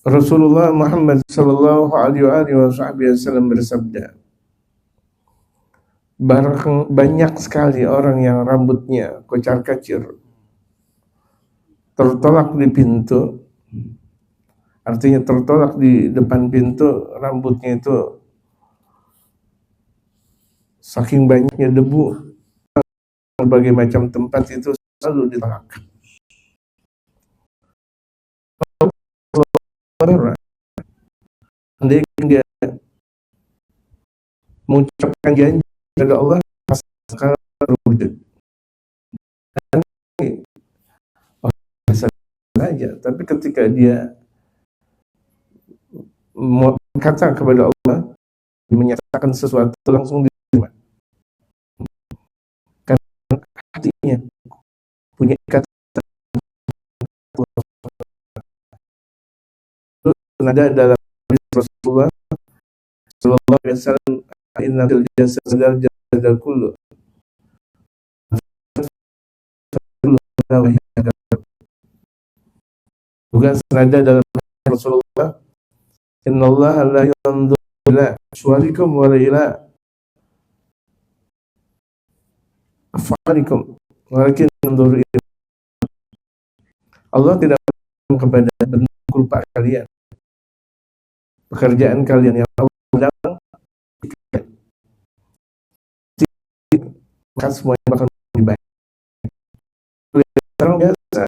Rasulullah Muhammad sallallahu alaihi wasallam bersabda, banyak sekali orang yang rambutnya kocar-kacir, tertolak di pintu, artinya tertolak di depan pintu, rambutnya itu saking banyaknya debu, berbagai macam tempat itu selalu ditolak. Andai dia mengucapkan janji kepada Allah, pasti akan terwujud. Saja, tapi ketika dia kata kepada Allah, menyatakan sesuatu langsung diterima. Karena hatinya punya ikatan. Ada dalam Rasulullah sallallahu alaihi wasallam, inna fil jasad kullu juga senada dalam Rasulullah, innallaha la yanzuru ila suwarikum wa ila af'alikum walakin yanzuru ila. Allah tidak kepada bentuk rupa kalian, pekerjaan kalian, yang Allah bilang maka semuanya bakal lebih baik. Orang biasa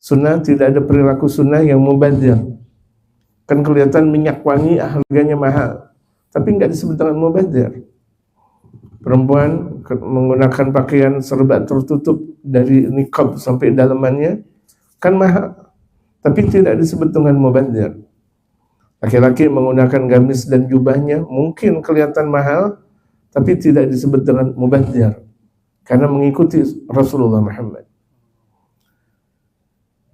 sunnah, tidak ada perilaku sunnah yang mubadzir. Kan kelihatan minyak wangi harganya mahal, tapi nggak disebut dengan mubadzir. Perempuan menggunakan pakaian serba tertutup dari niqab sampai dalamannya kan mahal, tapi tidak disebut dengan mubadzir. Laki-laki menggunakan gamis dan jubahnya mungkin kelihatan mahal, tapi tidak disebut dengan mubadzir karena mengikuti Rasulullah Muhammad.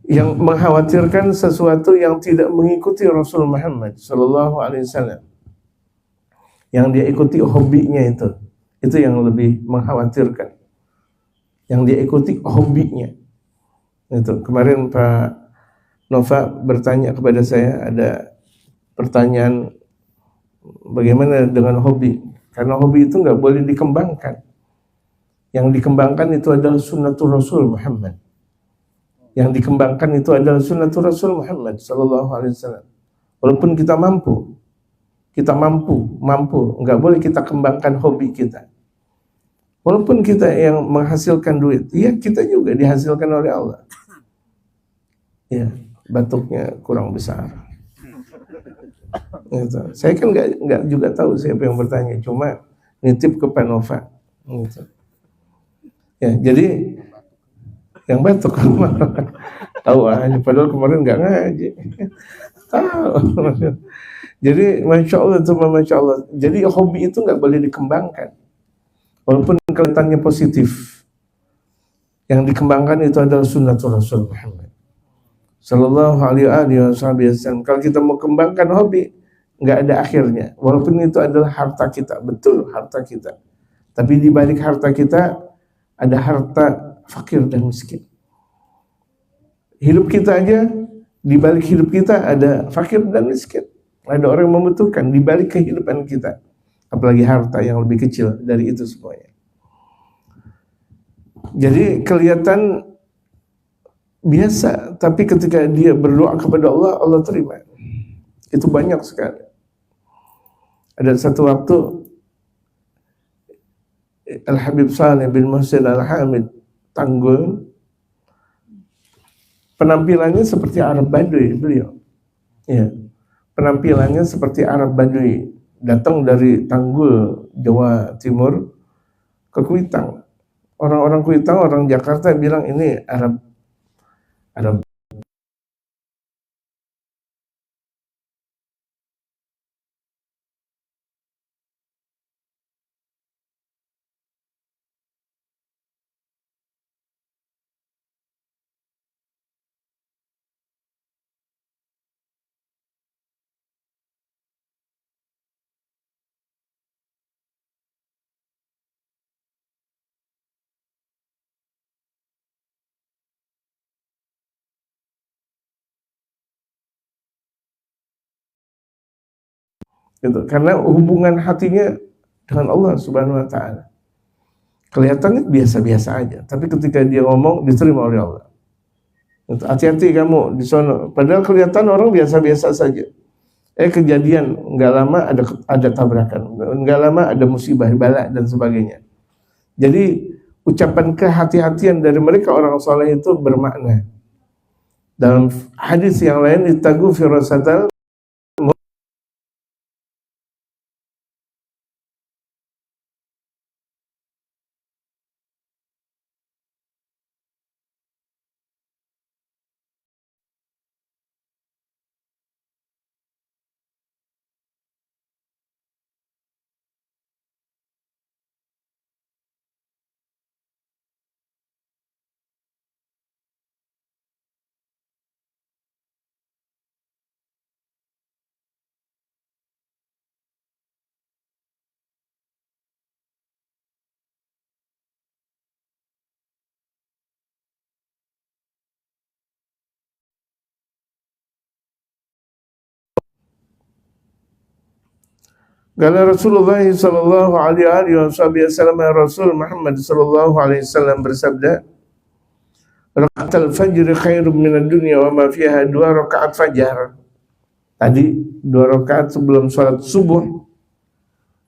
Yang mengkhawatirkan sesuatu yang tidak mengikuti Rasul Muhammad sallallahu alaihi wasallam, yang dia ikuti hobinya itu yang lebih mengkhawatirkan. Yang dia ikuti hobinya itu. Kemarin Pak Nova bertanya kepada saya, ada pertanyaan bagaimana dengan hobi, karena hobi itu nggak boleh dikembangkan. Yang dikembangkan itu adalah sunnatul Rasul Muhammad. Yang dikembangkan itu adalah sunnatul Rasul Muhammad sallallahu alaihi wasallam. Walaupun kita mampu, nggak boleh kita kembangkan hobi kita. Walaupun kita yang menghasilkan duit, ya kita juga dihasilkan oleh Allah. Ya, batuknya kurang besar. Gitu. Saya kan nggak juga tahu siapa yang bertanya, cuma nitip ke Panova. Gitu. Ya, jadi yang batuk tahu aja, padahal kemarin nggak ngaji. Tahu. Jadi masya Allah. Jadi hobi itu nggak boleh dikembangkan, walaupun kelihatannya positif. Yang dikembangkan itu adalah sunnatul Rasul Muhammad sallallahu alaihi wasallam. Kalau kita mau kembangkan hobi, nggak ada akhirnya. Walaupun itu adalah harta kita, betul harta kita. Tapi di balik harta kita ada harta fakir dan miskin. Hidup kita aja, di balik hidup kita ada fakir dan miskin. Ada orang yang membutuhkan di balik kehidupan kita. Apalagi harta yang lebih kecil dari itu semuanya. Jadi kelihatan biasa, tapi ketika dia berdoa kepada Allah, Allah terima. Itu banyak sekali. Ada satu waktu Al-Habib Saleh bin Muhsin Al-Hamid Tanggul, penampilannya seperti Arab Baduy beliau. Ya, penampilannya seperti Arab Baduy, datang dari Tanggul, Jawa Timur ke Kuitang. orang-orang Kuitang, orang Jakarta bilang ini Arab Arab. Gitu. Karena hubungan hatinya dengan Allah Subhanahu wa taala. Kelihatannya biasa-biasa aja, tapi ketika dia ngomong diterima oleh Allah. Hati-hati kamu di sana. Padahal kelihatan orang biasa-biasa saja. Kejadian nggak lama ada tabrakan, nggak lama ada musibah, bala dan sebagainya. Jadi ucapan kehati-hatian dari mereka orang saleh itu bermakna. Dalam hadis yang lain, ittaqu firasatal Kala Rasulullah sallallahu alaihi wasallam, Rasul Muhammad sallallahu alaihi wasallam bersabda, "Rakaatul fajr khairum minad dunya wa ma fiha." Dua rakaat fajar. Tadi dua rakaat sebelum sholat subuh,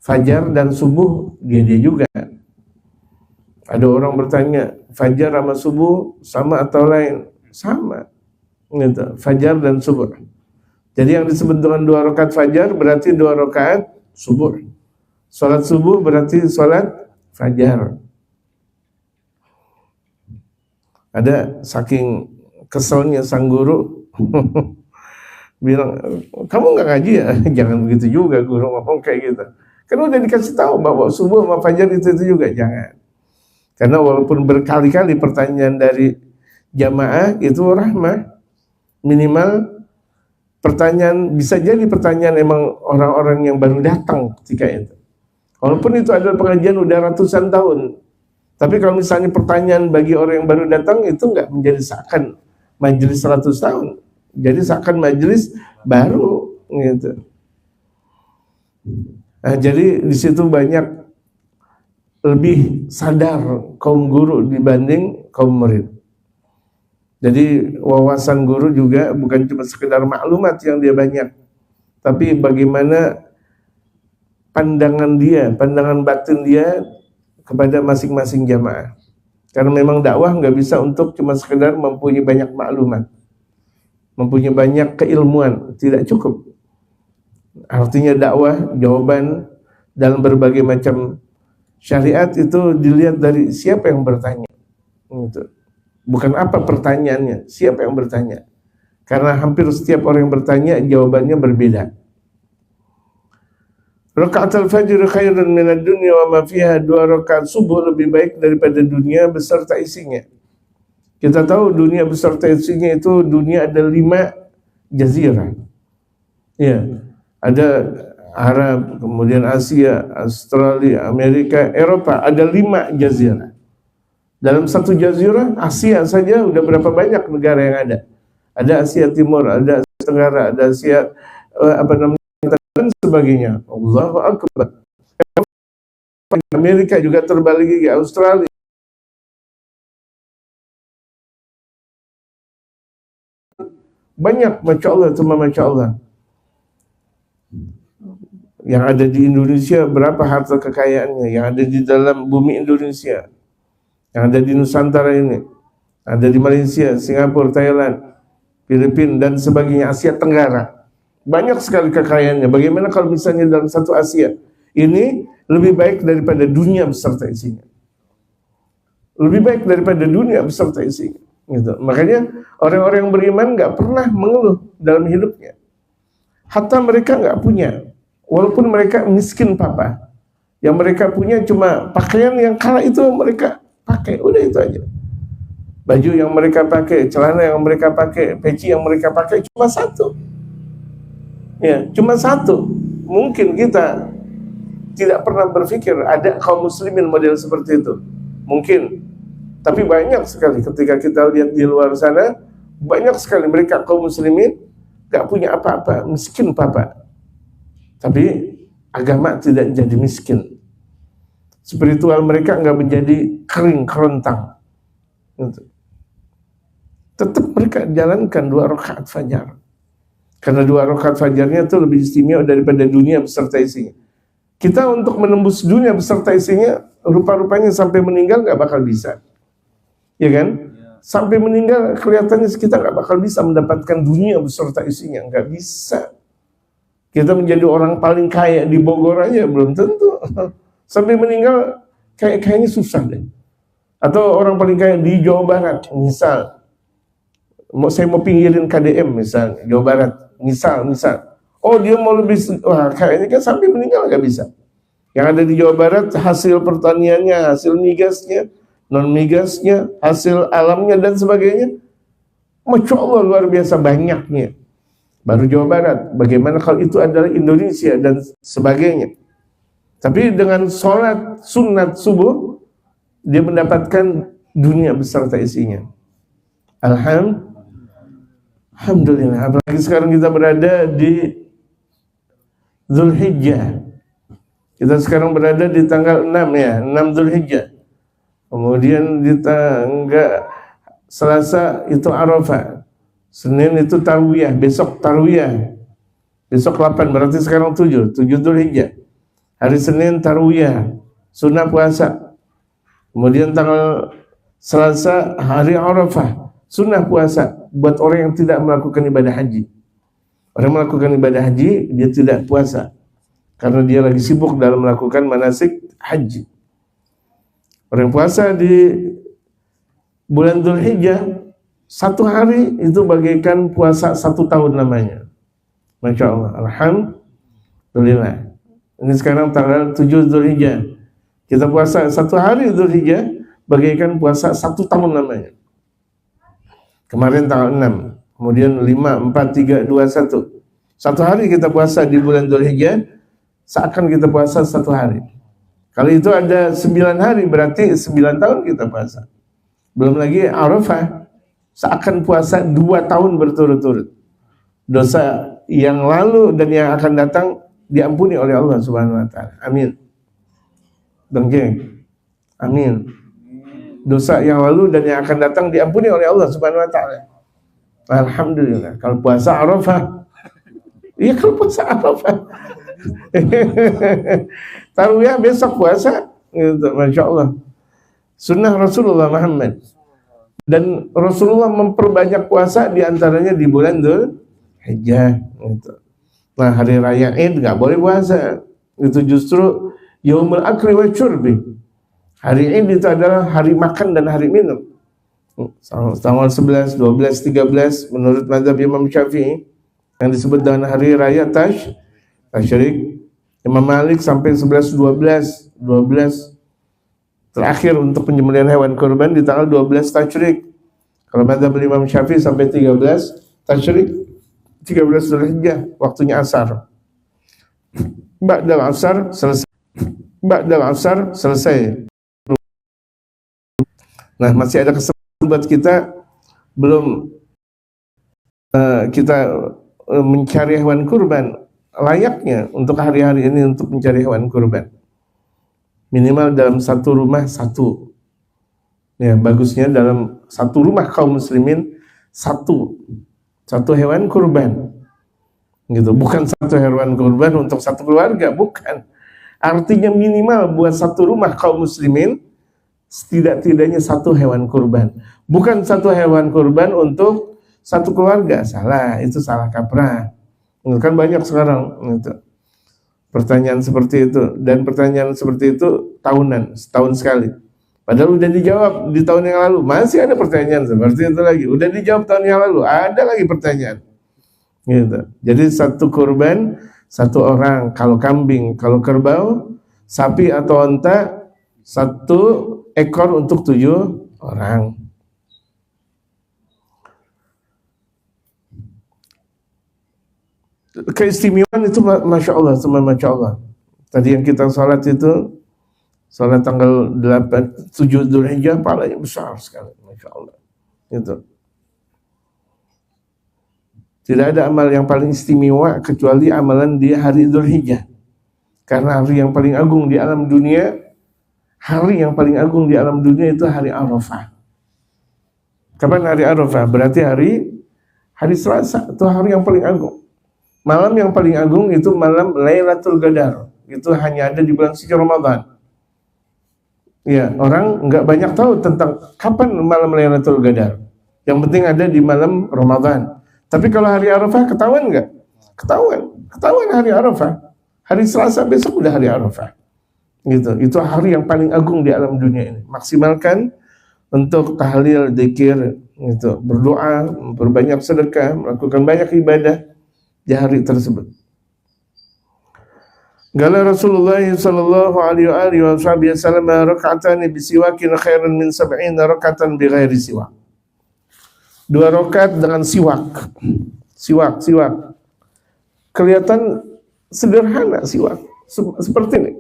fajar dan subuh dia juga. Ada orang bertanya, fajar sama subuh sama atau lain? Sama. Gitu. Fajar dan subuh. Jadi yang disebut dengan dua rakaat fajar berarti dua rakaat subuh. Salat subuh berarti salat fajar. Ada saking keselnya sang guru bilang, kamu nggak ngaji ya? Jangan begitu juga guru ngomong kayak gitu. Kan udah dikasih tahu bahwa subuh sama fajar itu juga jangan. Karena walaupun berkali-kali pertanyaan dari jamaah itu rahmah, minimal pertanyaan bisa jadi pertanyaan emang orang-orang yang baru datang ketika itu. Walaupun itu adalah pengajian udah ratusan tahun, tapi kalau misalnya pertanyaan bagi orang yang baru datang itu nggak menjadi seakan majelis 100 tahun, jadi seakan majelis baru gitu. Nah, jadi di situ banyak lebih sadar kaum guru dibanding kaum murid. Jadi wawasan guru juga bukan cuma sekedar maklumat yang dia banyak, tapi bagaimana pandangan dia, pandangan batin dia kepada masing-masing jamaah. Karena memang dakwah nggak bisa untuk cuma sekedar mempunyai banyak maklumat, mempunyai banyak keilmuan, tidak cukup. Artinya dakwah, jawaban dalam berbagai macam syariat itu dilihat dari siapa yang bertanya. Gitu. Bukan apa pertanyaannya, siapa yang bertanya. Karena hampir setiap orang yang bertanya jawabannya berbeda. Rakaatul fajr khairun minad dunya wa ma fiha. Dua rakaat subuh lebih baik daripada dunia beserta isinya. Kita tahu dunia beserta isinya itu dunia ada 5 jazirah. Ya, ada Arab, kemudian Asia, Australia, Amerika, Eropa, ada 5 jazirah. Dalam satu jazirah Asia saja udah berapa banyak negara yang ada. Ada Asia Timur, ada Asia Tenggara, ada Asia dan sebagainya. Allahu Akbar. Amerika juga terbalik lagi, Australia. Banyak, Masya Allah, cuma Masya Allah. Yang ada di Indonesia berapa harta kekayaannya, yang ada di dalam bumi Indonesia, yang ada di Nusantara ini, ada di Malaysia, Singapura, Thailand, Filipina dan sebagainya, Asia Tenggara. Banyak sekali kekayaannya. Bagaimana kalau misalnya dalam satu Asia ini lebih baik daripada dunia beserta isinya? lebih baik daripada dunia beserta isinya. Gitu. Makanya orang-orang yang beriman nggak pernah mengeluh dalam hidupnya. Hatta mereka nggak punya, walaupun mereka miskin papa, yang mereka punya cuma pakaian yang kala itu mereka pakai, udah itu aja. Baju yang mereka pakai, celana yang mereka pakai, peci yang mereka pakai cuma satu. Ya, cuma satu. Mungkin kita tidak pernah berpikir ada kaum muslimin model seperti itu. Mungkin, tapi banyak sekali ketika kita lihat di luar sana, banyak sekali mereka kaum muslimin gak punya apa-apa, miskin papa. Tapi agama tidak jadi miskin. Spiritual mereka nggak menjadi kering kerontang. Tetap mereka jalankan 2 rakaat fajar. Karena 2 rakaat fajarnya itu lebih istimewa daripada dunia beserta isinya. Kita untuk menembus dunia beserta isinya, rupa-rupanya sampai meninggal nggak bakal bisa. Ya kan? Sampai meninggal kelihatannya kita nggak bakal bisa mendapatkan dunia beserta isinya. Nggak bisa. Kita menjadi orang paling kaya di Bogor aja belum tentu. Sampai meninggal kayaknya susah deh. Atau orang paling kaya di Jawa Barat, misal. Saya mau pinggirin KDM misalnya, Jawa Barat, misal. Oh dia mau lebih, wah kayaknya kan sampai meninggal nggak bisa. Yang ada di Jawa Barat hasil pertaniannya, hasil migasnya, non migasnya, hasil alamnya dan sebagainya, Masya Allah luar biasa banyaknya. Baru Jawa Barat, bagaimana kalau itu adalah Indonesia dan sebagainya. Tapi dengan sholat sunat subuh, dia mendapatkan dunia beserta isinya. Alhamdulillah. Apalagi sekarang kita berada di Dzulhijjah. Kita sekarang berada di tanggal 6 ya, 6 Dzulhijjah. Kemudian di tanggal Selasa itu Arafah. Senin itu Tarwiyah, besok Tarwiyah. Besok 8, berarti sekarang 7 Dzulhijjah. Hari Senin Tarwiyah, sunnah puasa. Kemudian tanggal Selasa hari Arafah, sunnah puasa buat orang yang tidak melakukan ibadah haji. Orang yang melakukan ibadah haji, dia tidak puasa karena dia lagi sibuk dalam melakukan manasik haji. Orang yang puasa di bulan Dzulhijjah, 1 hari itu bagaikan puasa 1 tahun namanya. Masya Allah, alhamdulillah. Ini sekarang tanggal 7 Dzulhijjah. Kita puasa 1 hari Dzulhijjah bagaikan puasa 1 tahun namanya. Kemarin tanggal 6, kemudian 5, 4, 3, 2, 1. 1 hari kita puasa di bulan Dzulhijjah, seakan kita puasa 1 hari. Kalau itu ada 9 hari, berarti 9 tahun kita puasa. Belum lagi Arafah, seakan puasa 2 tahun berturut-turut. Dosa yang lalu dan yang akan datang diampuni oleh Allah Subhanahu wa taala. Amin. Bang Jeng. Amin. Dosa yang lalu dan yang akan datang diampuni oleh Allah Subhanahu wa taala. Alhamdulillah. Kalau puasa Arafah, iya kalau puasa Arafah. Tarwiyah besok puasa, gitu, Masya Allah. Sunnah Rasulullah Muhammad. Dan Rasulullah memperbanyak puasa diantaranya di bulan Dzulhijjah. Gitu. Nah hari raya Id nggak boleh puasa. Itu justru Yaumul Akli wa Syurbi. Hari Id itu adalah hari makan dan hari minum. Tanggal 11, 12, 13 menurut mazhab Imam Syafi'i yang disebut dengan hari raya Tasyrik. Imam Malik sampai 11, 12 terakhir untuk penyembelihan hewan kurban di tanggal 12 Tasyrik. Kalau mazhab Imam Syafi'i sampai 13 Tasyrik, 13 Dzulhijjah, waktunya asar. Ba'dal asar selesai. Nah, masih ada kesempatan buat kita belum kita mencari hewan kurban. Layaknya untuk hari-hari ini untuk mencari hewan kurban. Minimal dalam 1 rumah 1. Ya, bagusnya dalam 1 rumah kaum muslimin 1 hewan kurban. Gitu, bukan 1 hewan kurban untuk 1 keluarga, bukan. Artinya minimal buat 1 rumah kaum muslimin setidak-tidaknya 1 hewan kurban. Bukan 1 hewan kurban untuk 1 keluarga. Salah, itu salah kaprah. Kan banyak sekarang gitu. Pertanyaan seperti itu, dan pertanyaan seperti itu tahunan, setahun sekali. Padahal udah dijawab di tahun yang lalu, masih ada pertanyaan seperti itu lagi. Udah dijawab tahun yang lalu, ada lagi pertanyaan. Gitu. Jadi satu kurban, satu orang. Kalau kambing, kalau kerbau, sapi atau onta, satu ekor untuk 7 orang. Keistimewaan itu Masya Allah, teman Masya Allah. Tadi yang kita sholat itu, sholat tanggal 7 Dzulhijjah, pahalanya besar sekali, Masya Allah. Itu. Tidak ada amal yang paling istimewa kecuali amalan di hari Dzulhijjah. Karena hari yang paling agung di alam dunia, hari yang paling agung di alam dunia itu hari Arafah. Kapan hari Arafah? Berarti hari Selasa, itu hari yang paling agung. Malam yang paling agung itu malam Lailatul Qadar. Itu hanya ada di bulan suci Ramadan. Ya, orang nggak banyak tahu tentang kapan malam Lailatul Qadar. Yang penting ada di malam Ramadan. Tapi kalau hari Arafah ketahuan nggak? Ketahuan hari Arafah. Hari Selasa besok udah hari Arafah. Gitu. Itu hari yang paling agung di alam dunia ini. Maksimalkan untuk tahlil, dzikir, gitu, berdoa, berbanyak sedekah, melakukan banyak ibadah di hari tersebut. Qala Rasulullah sallallahu alaihi wasallam raka'atan bisiwakin khairan min 70 raka'atan bighairi siwak. 2 rakaat dengan siwak. Siwak. Kelihatan sederhana siwak. Seperti ini.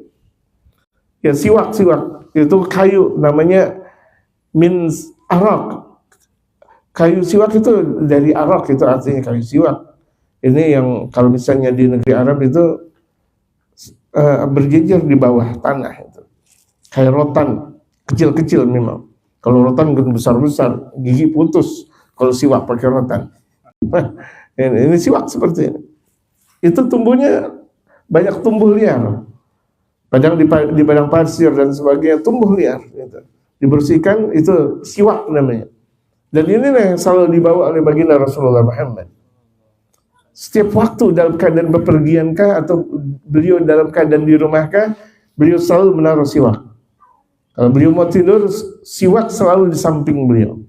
Ya, siwak. Itu kayu namanya min arak. Kayu siwak itu dari arak, itu artinya kayu siwak. Ini yang kalau misalnya di negeri Arab itu berjejer di bawah tanah itu. Kayak rotan, kecil-kecil memang. Kalau rotan besar-besar, gigi putus. Kalau siwak pakai rotan. Ini siwak seperti ini. Itu tumbuhnya banyak tumbuh liar. Padahal di padang pasir dan sebagainya tumbuh liar. Gitu. Dibersihkan itu siwak namanya. Dan ini yang selalu dibawa oleh baginda Rasulullah Muhammad. Setiap waktu dalam keadaan bepergiankah atau beliau dalam keadaan di rumahkah, beliau selalu menaruh siwak. Kalau beliau mau tidur, siwak selalu di samping beliau.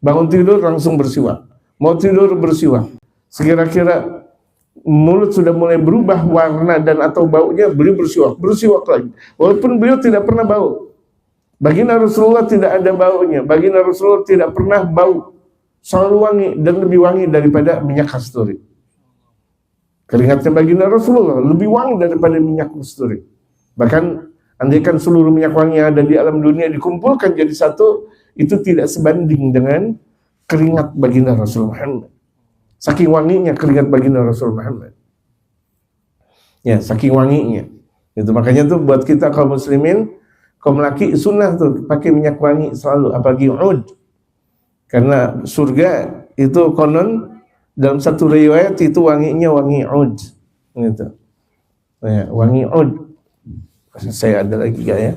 Bangun tidur langsung bersiwak. Mau tidur bersiwak. Sekira-kira mulut sudah mulai berubah warna dan atau baunya, beliau bersiwak lagi. Walaupun beliau tidak pernah bau. Baginda Rasulullah tidak ada baunya. Baginda Rasulullah tidak pernah bau. Selalu wangi dan lebih wangi daripada minyak kasturi. Keringatnya baginda Rasulullah lebih wangi daripada minyak kasturi. Bahkan andaikan seluruh minyak wangi yang ada di alam dunia dikumpulkan jadi satu, itu tidak sebanding dengan keringat baginda Rasulullah Muhammad. Saking wanginya keringat baginda Rasulullah Muhammad. Ya, saking wanginya. Itu makanya tuh buat kita kaum muslimin, kaum laki sunnah tuh pakai minyak wangi selalu, apalagi ud. Karena surga itu konon dalam satu riwayat itu wanginya wangi ud, gitu. Ya, wangi ud. Saya ada lagi gak ya?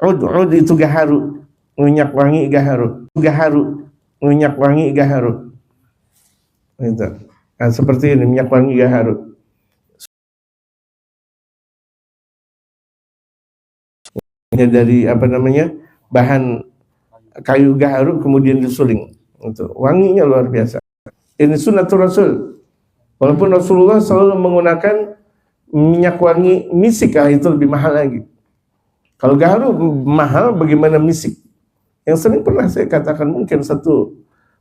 Ud itu gaharu, minyak wangi gaharu, minyak wangi gaharu. Gitu. Nah, seperti ini minyak wangi gaharu. Ini dari apa namanya? Bahan kayu gaharu kemudian disuling. Gitu. Wanginya luar biasa. Ini sunnatul Rasul. Walaupun Rasulullah selalu menggunakan minyak wangi misik, itu lebih mahal lagi. Kalau gaharu mahal, bagaimana misik? Yang sering pernah saya katakan mungkin satu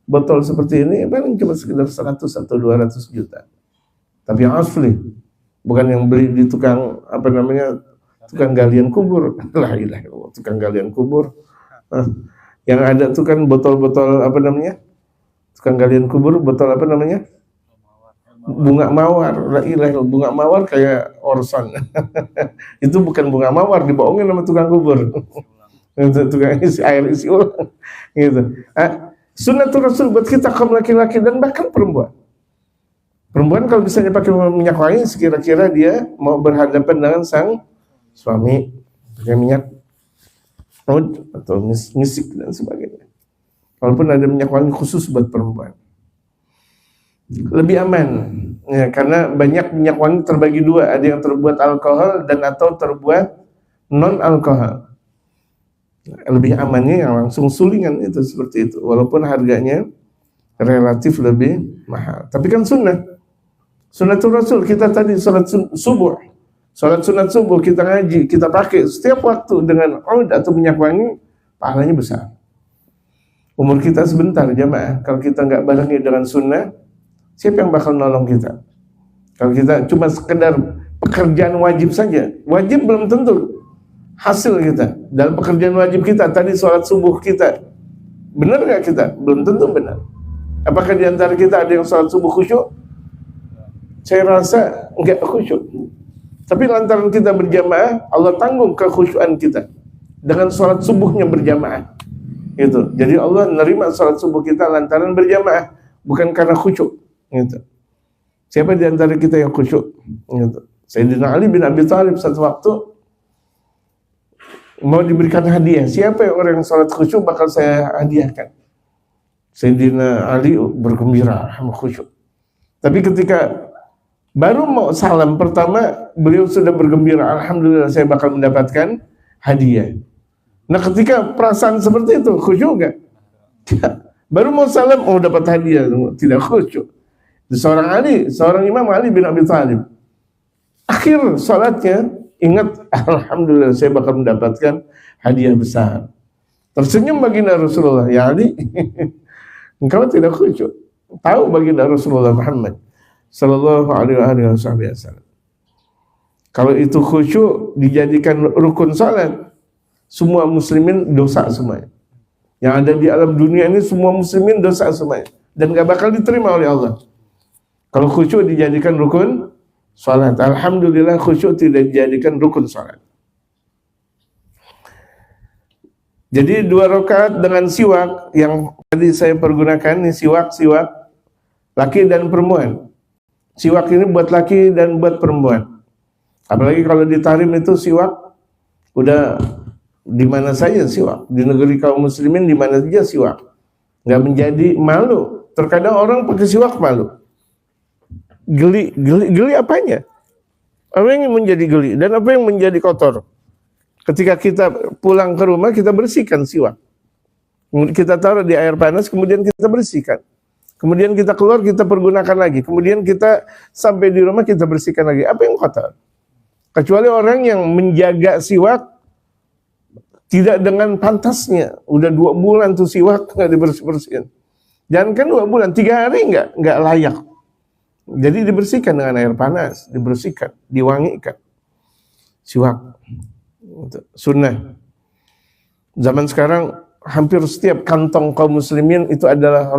botol seperti ini paling cuma sekitar 100 atau 200 juta. Tapi yang asli, bukan yang beli di tukang apa namanya, tukang galian kubur. La ilaha illallah, tukang galian kubur. Yang ada tuh kan botol-botol apa namanya? Tukang galian kubur, botol apa namanya? Bunga mawar. La ilaha illallah, bunga mawar kayak Orson. Itu bukan bunga mawar, dibohongin sama tukang kubur. Tukang isi ulang. Gitu. Sunnatul Rasul buat kita kaum laki-laki dan bahkan perempuan. Perempuan kalau misalnya pakai minyak wangi, sekira-kira dia mau berhadapan dengan sang suami, pakai minyak ud atau misik dan sebagainya. Walaupun ada minyak wangi khusus buat perempuan, lebih aman ya, karena banyak minyak wangi terbagi dua, ada yang terbuat alkohol dan atau terbuat non alkohol. Lebih amannya yang langsung sulingan itu seperti itu, walaupun harganya relatif lebih mahal. Tapi kan sunnah, sunnatul Rasul kita tadi salat subuh, salat sunat subuh kita ngaji, kita pakai setiap waktu dengan oud atau minyak wangi, pahalanya besar. Umur kita sebentar jamaah, kalau kita nggak barengi dengan sunnah, siapa yang bakal nolong kita? Kalau kita cuma sekedar pekerjaan wajib saja, wajib belum tentu hasil kita. Dalam pekerjaan wajib kita, tadi sholat subuh kita, benar nggak kita? Belum tentu benar. Apakah di antara kita ada yang sholat subuh khusyuk? Saya rasa nggak khusyuk. Tapi lantaran kita berjamaah, Allah tanggung kekhusyuan kita dengan sholat subuhnya berjamaah. Gitu. Jadi Allah menerima sholat subuh kita lantaran berjamaah, bukan karena khusyuk. Gitu. Siapa di antara kita yang khusyuk? Gitu. Sayyidina Ali bin Abi Thalib satu waktu mau diberikan hadiah. Siapa orang yang sholat khusyuk bakal saya hadiahkan. Sayyidina Ali bergembira sama khusyuk. Tapi ketika baru mau salam pertama, beliau sudah bergembira, alhamdulillah saya bakal mendapatkan hadiah. Nah ketika perasaan seperti itu, khusyuk gak? Baru mau salam, oh dapat hadiah, tidak khusyuk. Seorang Imam Ali bin Abi Thalib, akhir salatnya ingat, alhamdulillah saya bakal mendapatkan hadiah besar. Tersenyum baginda Rasulullah, ya Ali, engkau tidak khusyuk. Tahu baginda Rasulullah Muhammad sallallahu alaihi wasallam, kalau itu khusyuk dijadikan rukun salat, semua muslimin dosa semuanya. Yang ada di alam dunia ini semua muslimin dosa semuanya dan gak bakal diterima oleh Allah. Kalau khusyuk dijadikan rukun salat, alhamdulillah khusyuk tidak dijadikan rukun salat. Jadi 2 rakaat dengan siwak yang tadi saya pergunakan, ini siwak laki dan perempuan. Siwak ini buat laki dan buat perempuan. Apalagi kalau di tahrim itu siwak udah di mana saja siwak, di negeri kaum muslimin di mana saja siwak. Nggak menjadi malu. Terkadang orang pakai siwak malu. Geli apanya? Apa yang menjadi geli dan apa yang menjadi kotor? Ketika kita pulang ke rumah, kita bersihkan siwak. Kita taruh di air panas, kemudian kita bersihkan. Kemudian kita keluar, kita pergunakan lagi. Kemudian kita sampai di rumah, kita bersihkan lagi. Apa yang kotor? Kecuali orang yang menjaga siwak tidak dengan pantasnya. Udah 2 bulan tuh siwak nggak dibersih-bersihin. Jangan kan 2 bulan, 3 hari nggak layak. Jadi dibersihkan dengan air panas, dibersihkan, diwangikan. Siwak. Sunnah. Zaman sekarang hampir setiap kantong kaum muslimin itu adalah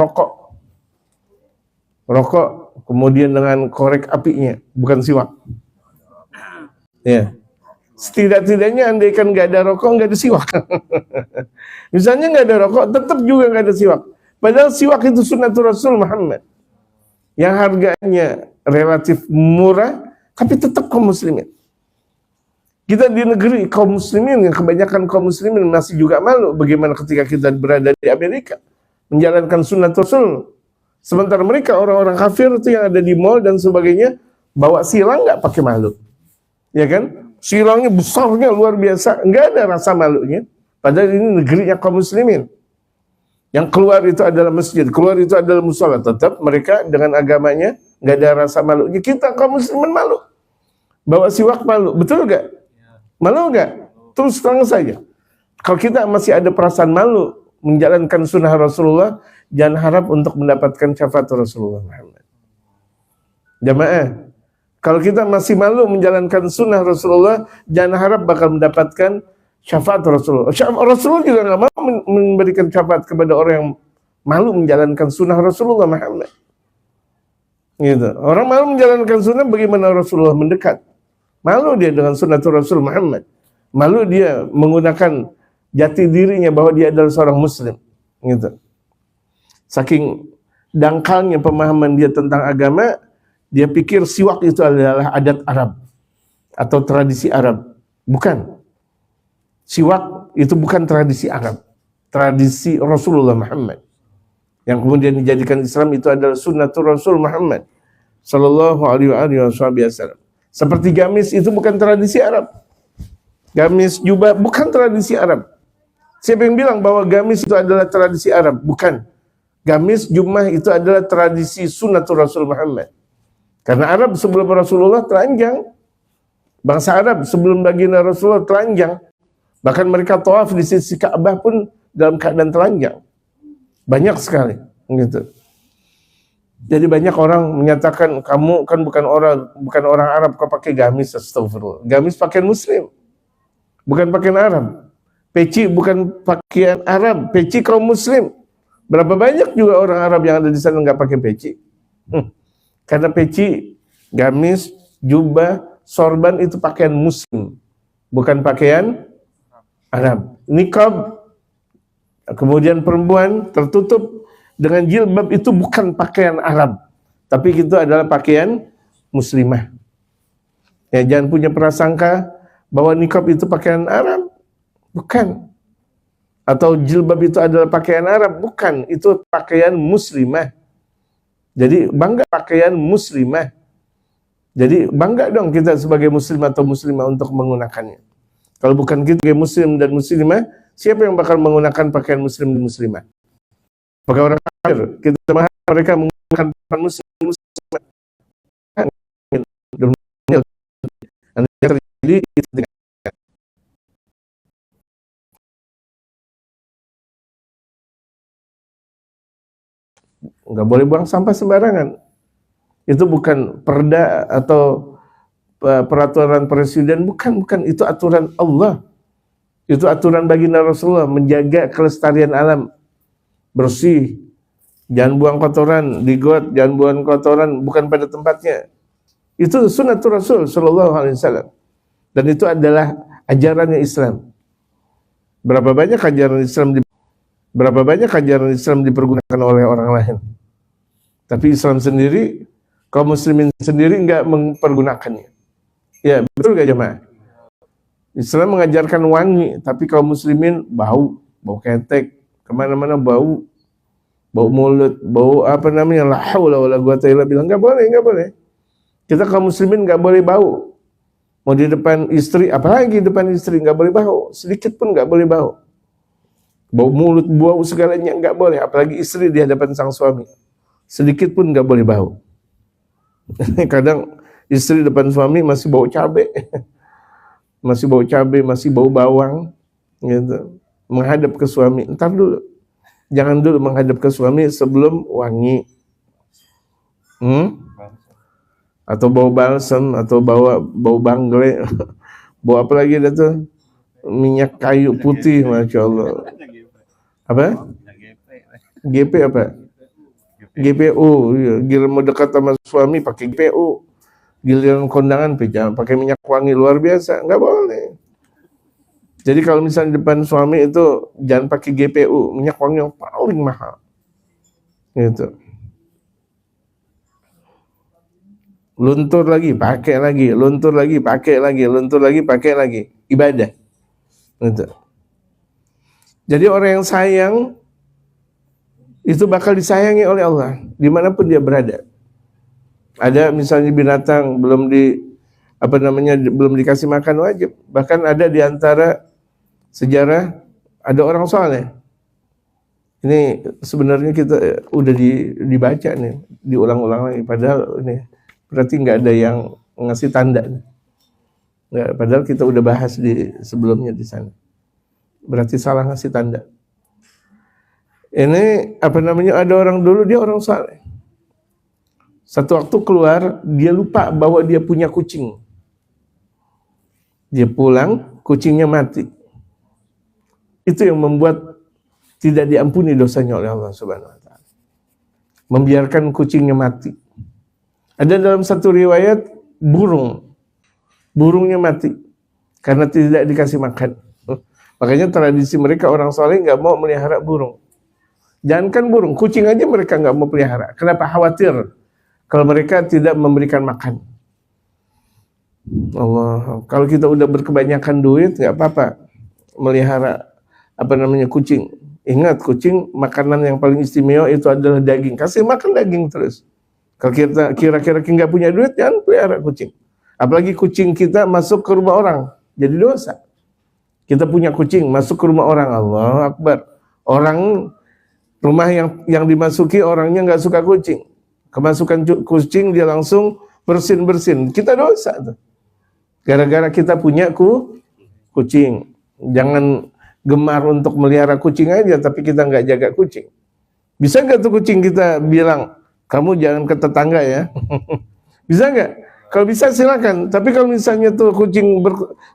rokok, kemudian dengan korek apinya, bukan siwak. Ya, setidak-tidaknya andaikan nggak ada rokok, nggak ada siwak. Misalnya nggak ada rokok, tetap juga nggak ada siwak. Padahal siwak itu sunnatul Rasul Muhammad, yang harganya relatif murah, tapi tetap kaum muslimin. Kita di negeri kaum muslimin, yang kebanyakan kaum muslimin masih juga malu. Bagaimana ketika kita berada di Amerika, menjalankan sunnah Rasul. Sementara mereka orang-orang kafir itu yang ada di mall dan sebagainya, bawa silang nggak pakai malu. Ya kan? Silangnya besarnya luar biasa, nggak ada rasa malunya. Padahal ini negerinya kaum muslimin. Yang keluar itu adalah masjid, keluar itu adalah musola. Tetap mereka dengan agamanya nggak ada rasa malunya. Kita kaum muslimin malu. Bawa siwak malu, betul nggak? Malu nggak? Terus terang saja. Kalau kita masih ada perasaan malu menjalankan sunnah Rasulullah, jangan harap untuk mendapatkan syafaat Rasulullah Muhammad. Jamaah, kalau kita masih malu menjalankan sunnah Rasulullah, jangan harap bakal mendapatkan syafaat Rasulullah. Rasulullah juga nggak mau memberikan syafaat kepada orang yang malu menjalankan sunnah Rasulullah Muhammad. Gitu. Orang malu menjalankan sunnah, bagaimana Rasulullah mendekat? Malu dia dengan sunnatul Rasul Muhammad. Malu dia menggunakan jati dirinya bahwa dia adalah seorang muslim. Gitu. Saking dangkalnya pemahaman dia tentang agama, dia pikir siwak itu adalah adat Arab atau tradisi Arab. Bukan. Siwak itu bukan tradisi Arab. Tradisi Rasulullah Muhammad. Yang kemudian dijadikan Islam itu adalah sunnatul Rasul Muhammad sallallahu alaihi wasallam. Seperti gamis itu bukan tradisi Arab. Gamis jubah bukan tradisi Arab. Siapa yang bilang bahwa gamis itu adalah tradisi Arab? Bukan. Gamis, jumah itu adalah tradisi sunnatul Rasul Muhammad. Karena Arab sebelum Rasulullah telanjang. Bangsa Arab sebelum baginda Rasulullah telanjang. Bahkan mereka tawaf di sisi Ka'bah pun dalam keadaan telanjang. Banyak sekali. Gitu. Jadi banyak orang menyatakan kamu kan bukan orang Arab, kau pakai gamis. Astagfirullah. Gamis pakaian Muslim, bukan pakaian Arab. Peci bukan pakaian Arab, peci kaum Muslim. Berapa banyak juga orang Arab yang ada di sana nggak pakai peci? Karena peci, gamis, jubah, sorban itu pakaian Muslim, bukan pakaian Arab. Niqab, kemudian perempuan tertutup dengan jilbab itu bukan pakaian Arab, tapi itu adalah pakaian Muslimah. Ya, jangan punya prasangka bahwa niqab itu pakaian Arab. Bukan. Atau jilbab itu adalah pakaian Arab. Bukan. Itu pakaian Muslimah. Jadi bangga pakaian Muslimah. Jadi bangga dong kita sebagai Muslim atau Muslimah untuk menggunakannya. Kalau bukan kita sebagai Muslim dan Muslimah, siapa yang bakal menggunakan pakaian Muslim dan Muslimah? Apakah orang kafir? Kita mengharap mereka menggunakan pakaian Muslim dan Muslimah. Nanti terjadi itu dengan nggak boleh buang sampah sembarangan. Itu bukan perda atau peraturan presiden, bukan, itu aturan Allah. Itu aturan baginda Rasulullah menjaga kelestarian alam, bersih. Jangan buang kotoran di got, jangan buang kotoran bukan pada tempatnya. Itu sunnatul Rasul sallallahu alaihi wasallam. Dan itu adalah ajarannya Islam. Berapa banyak ajaran Islam dipergunakan oleh orang lain. Tapi Islam sendiri, kaum muslimin sendiri enggak mempergunakannya. Ya, betul gak jemaah? Islam mengajarkan wangi, tapi kaum muslimin bau ketek, kemana-mana bau mulut, bau apa namanya, la haula wala quwata illa billah. Enggak boleh. Kita kaum muslimin enggak boleh bau. Mau di depan istri, apalagi depan istri enggak boleh bau, sedikit pun enggak boleh bau. Bau mulut, bau segalanya enggak boleh, apalagi istri di hadapan sang suami. Sedikit pun enggak boleh bau. Kadang istri depan suami masih bau cabai, masih bau bawang, gitu. Menghadap ke suami, entar dulu, jangan dulu menghadap ke suami sebelum wangi, atau bau balsam, atau bau banggle, bau apa lagi dah tuh, minyak kayu putih, masya Allah. Apa? GP apa? GPU, iya. Giliran mau dekat sama suami pakai GPU, giliran kondangan pakai minyak wangi luar biasa, nggak boleh. Jadi kalau misalnya depan suami itu jangan pakai GPU, minyak wangi yang paling mahal, gitu. Luntur lagi, pakai lagi, luntur lagi, pakai lagi, luntur lagi, pakai lagi, ibadah, gitu. Jadi orang yang sayang itu bakal disayangi oleh Allah dimanapun dia berada. Ada misalnya binatang belum dikasih makan wajib. Bahkan ada di antara sejarah ada orang saleh. Ini sebenarnya kita udah dibaca nih, diulang-ulang lagi. Padahal ini berarti nggak ada yang ngasih tanda. Nggak, padahal kita udah bahas sebelumnya di sana. Berarti salah ngasih tanda. Ini ada orang dulu, dia orang saleh. Satu waktu keluar, dia lupa bahwa dia punya kucing. Dia pulang, kucingnya mati. Itu yang membuat tidak diampuni dosanya oleh Allah Subhanahu wa taala. Membiarkan kucingnya mati. Ada dalam satu riwayat burungnya mati karena tidak dikasih makan. Makanya tradisi mereka orang saleh nggak mau melihara burung. Jangankan burung, kucing aja mereka nggak mau pelihara. Kenapa? Khawatir kalau mereka tidak memberikan makan. Allah, kalau kita udah berkebanyakan duit nggak apa-apa melihara kucing. Ingat, kucing makanan yang paling istimewa itu adalah daging. Kasih makan daging terus. Kalau kita kira-kira nggak punya duit, jangan pelihara kucing. Apalagi kucing kita masuk ke rumah orang, jadi dosa. Kita punya kucing, masuk ke rumah orang, Allahu Akbar. Orang rumah yang dimasuki orangnya nggak suka kucing. Kemasukan kucing dia langsung bersin. Kita dosa tuh. Gara-gara kita punya kucing. Jangan gemar untuk melihara kucing aja, tapi kita nggak jaga kucing. Bisa nggak tuh kucing kita bilang, kamu jangan ke tetangga ya? Bisa nggak? Kalau bisa silakan. Tapi kalau misalnya tuh kucing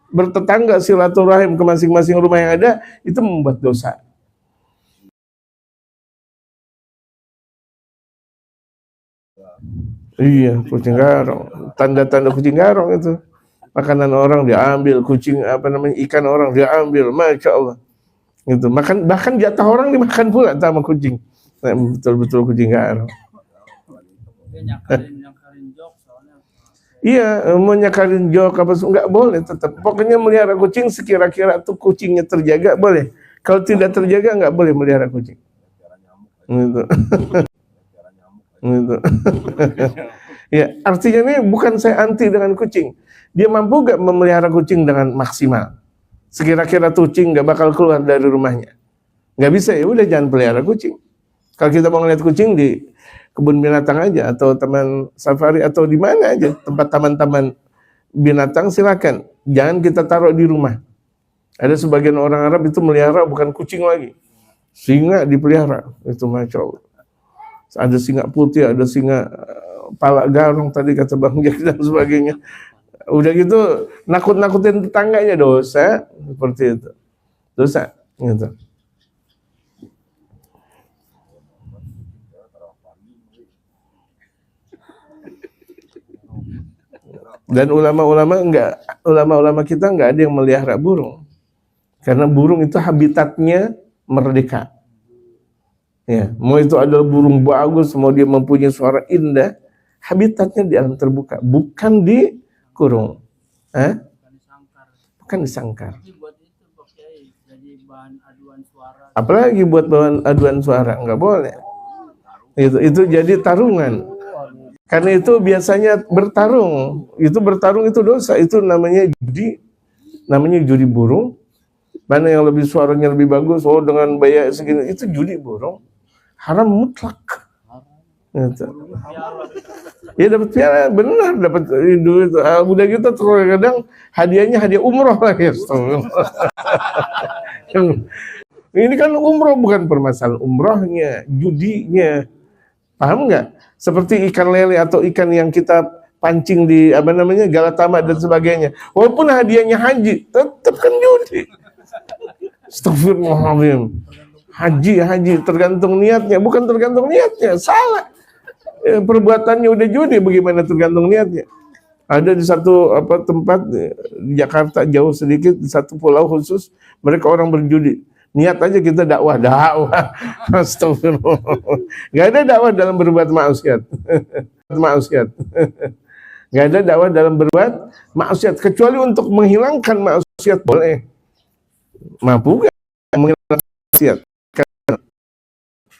bertetangga silaturahim ke masing-masing rumah yang ada, itu membuat dosa. Iya, kucing garong. Tanda-tanda kucing garong itu. Makanan orang diambil, kucing ikan orang diambil, masya Allah. Gitu. Bahkan jatah orang dimakan pula sama kucing. Nah, betul-betul kucing garong. Iya, mau nyakarin jok apa nggak boleh tetap. Pokoknya melihara kucing sekira-kira tuh kucingnya terjaga boleh. Kalau tidak terjaga nggak boleh melihara kucing. Gitu. Gitu. Ya, artinya ini bukan saya anti dengan kucing. Dia mampu gak memelihara kucing dengan maksimal? Sekira-kira kucing gak bakal keluar dari rumahnya. Gak bisa, ya udah jangan pelihara kucing. Kalau kita mau ngeliat kucing di kebun binatang aja, atau taman safari, atau di mana aja tempat taman-taman binatang, silakan. Jangan kita taruh di rumah. Ada sebagian orang Arab itu melihara bukan kucing lagi, singa dipelihara. Itu masya Allah. Ada singa putih, ada singa pala garong tadi kata Bang Jack dan sebagainya. Udah gitu nakut-nakutin tetangganya, dosa seperti itu. Dosa gitu. Dan ulama-ulama kita enggak ada yang melihara burung. Karena burung itu habitatnya merdeka. Ya, mau itu adalah burung bagus, mau dia mempunyai suara indah, habitatnya di alam terbuka, bukan di kurung. Bukan disangkar. Apalagi buat bahan aduan suara, nggak boleh. Itu jadi tarungan. Karena itu biasanya bertarung. Itu bertarung itu dosa. Itu namanya judi burung. Mana yang lebih suaranya lebih bagus? Oh, dengan bayar segini, itu judi burung. Haram mutlak. Gitu. Ya dapat piala, benar dapat duit. Udah gitu kadang hadiahnya hadiah umroh lagi. Ini kan umroh, bukan permasalahan umrohnya, judinya. Paham nggak? Seperti ikan lele atau ikan yang kita pancing di Galatama dan sebagainya. Walaupun hadiahnya haji, tetap kan judi. Astagfirullahaladzim. Haji tergantung niatnya, bukan tergantung niatnya, salah. Perbuatannya udah judi, bagaimana tergantung niatnya. Ada di satu tempat di Jakarta jauh sedikit, di satu pulau khusus, mereka orang berjudi. Niat aja kita dakwah. Astagfirullah. Gak ada dakwah dalam berbuat maksiat. Gak ada dakwah dalam berbuat maksiat, kecuali untuk menghilangkan maksiat boleh. Mampu gak menghilangkan maksiat?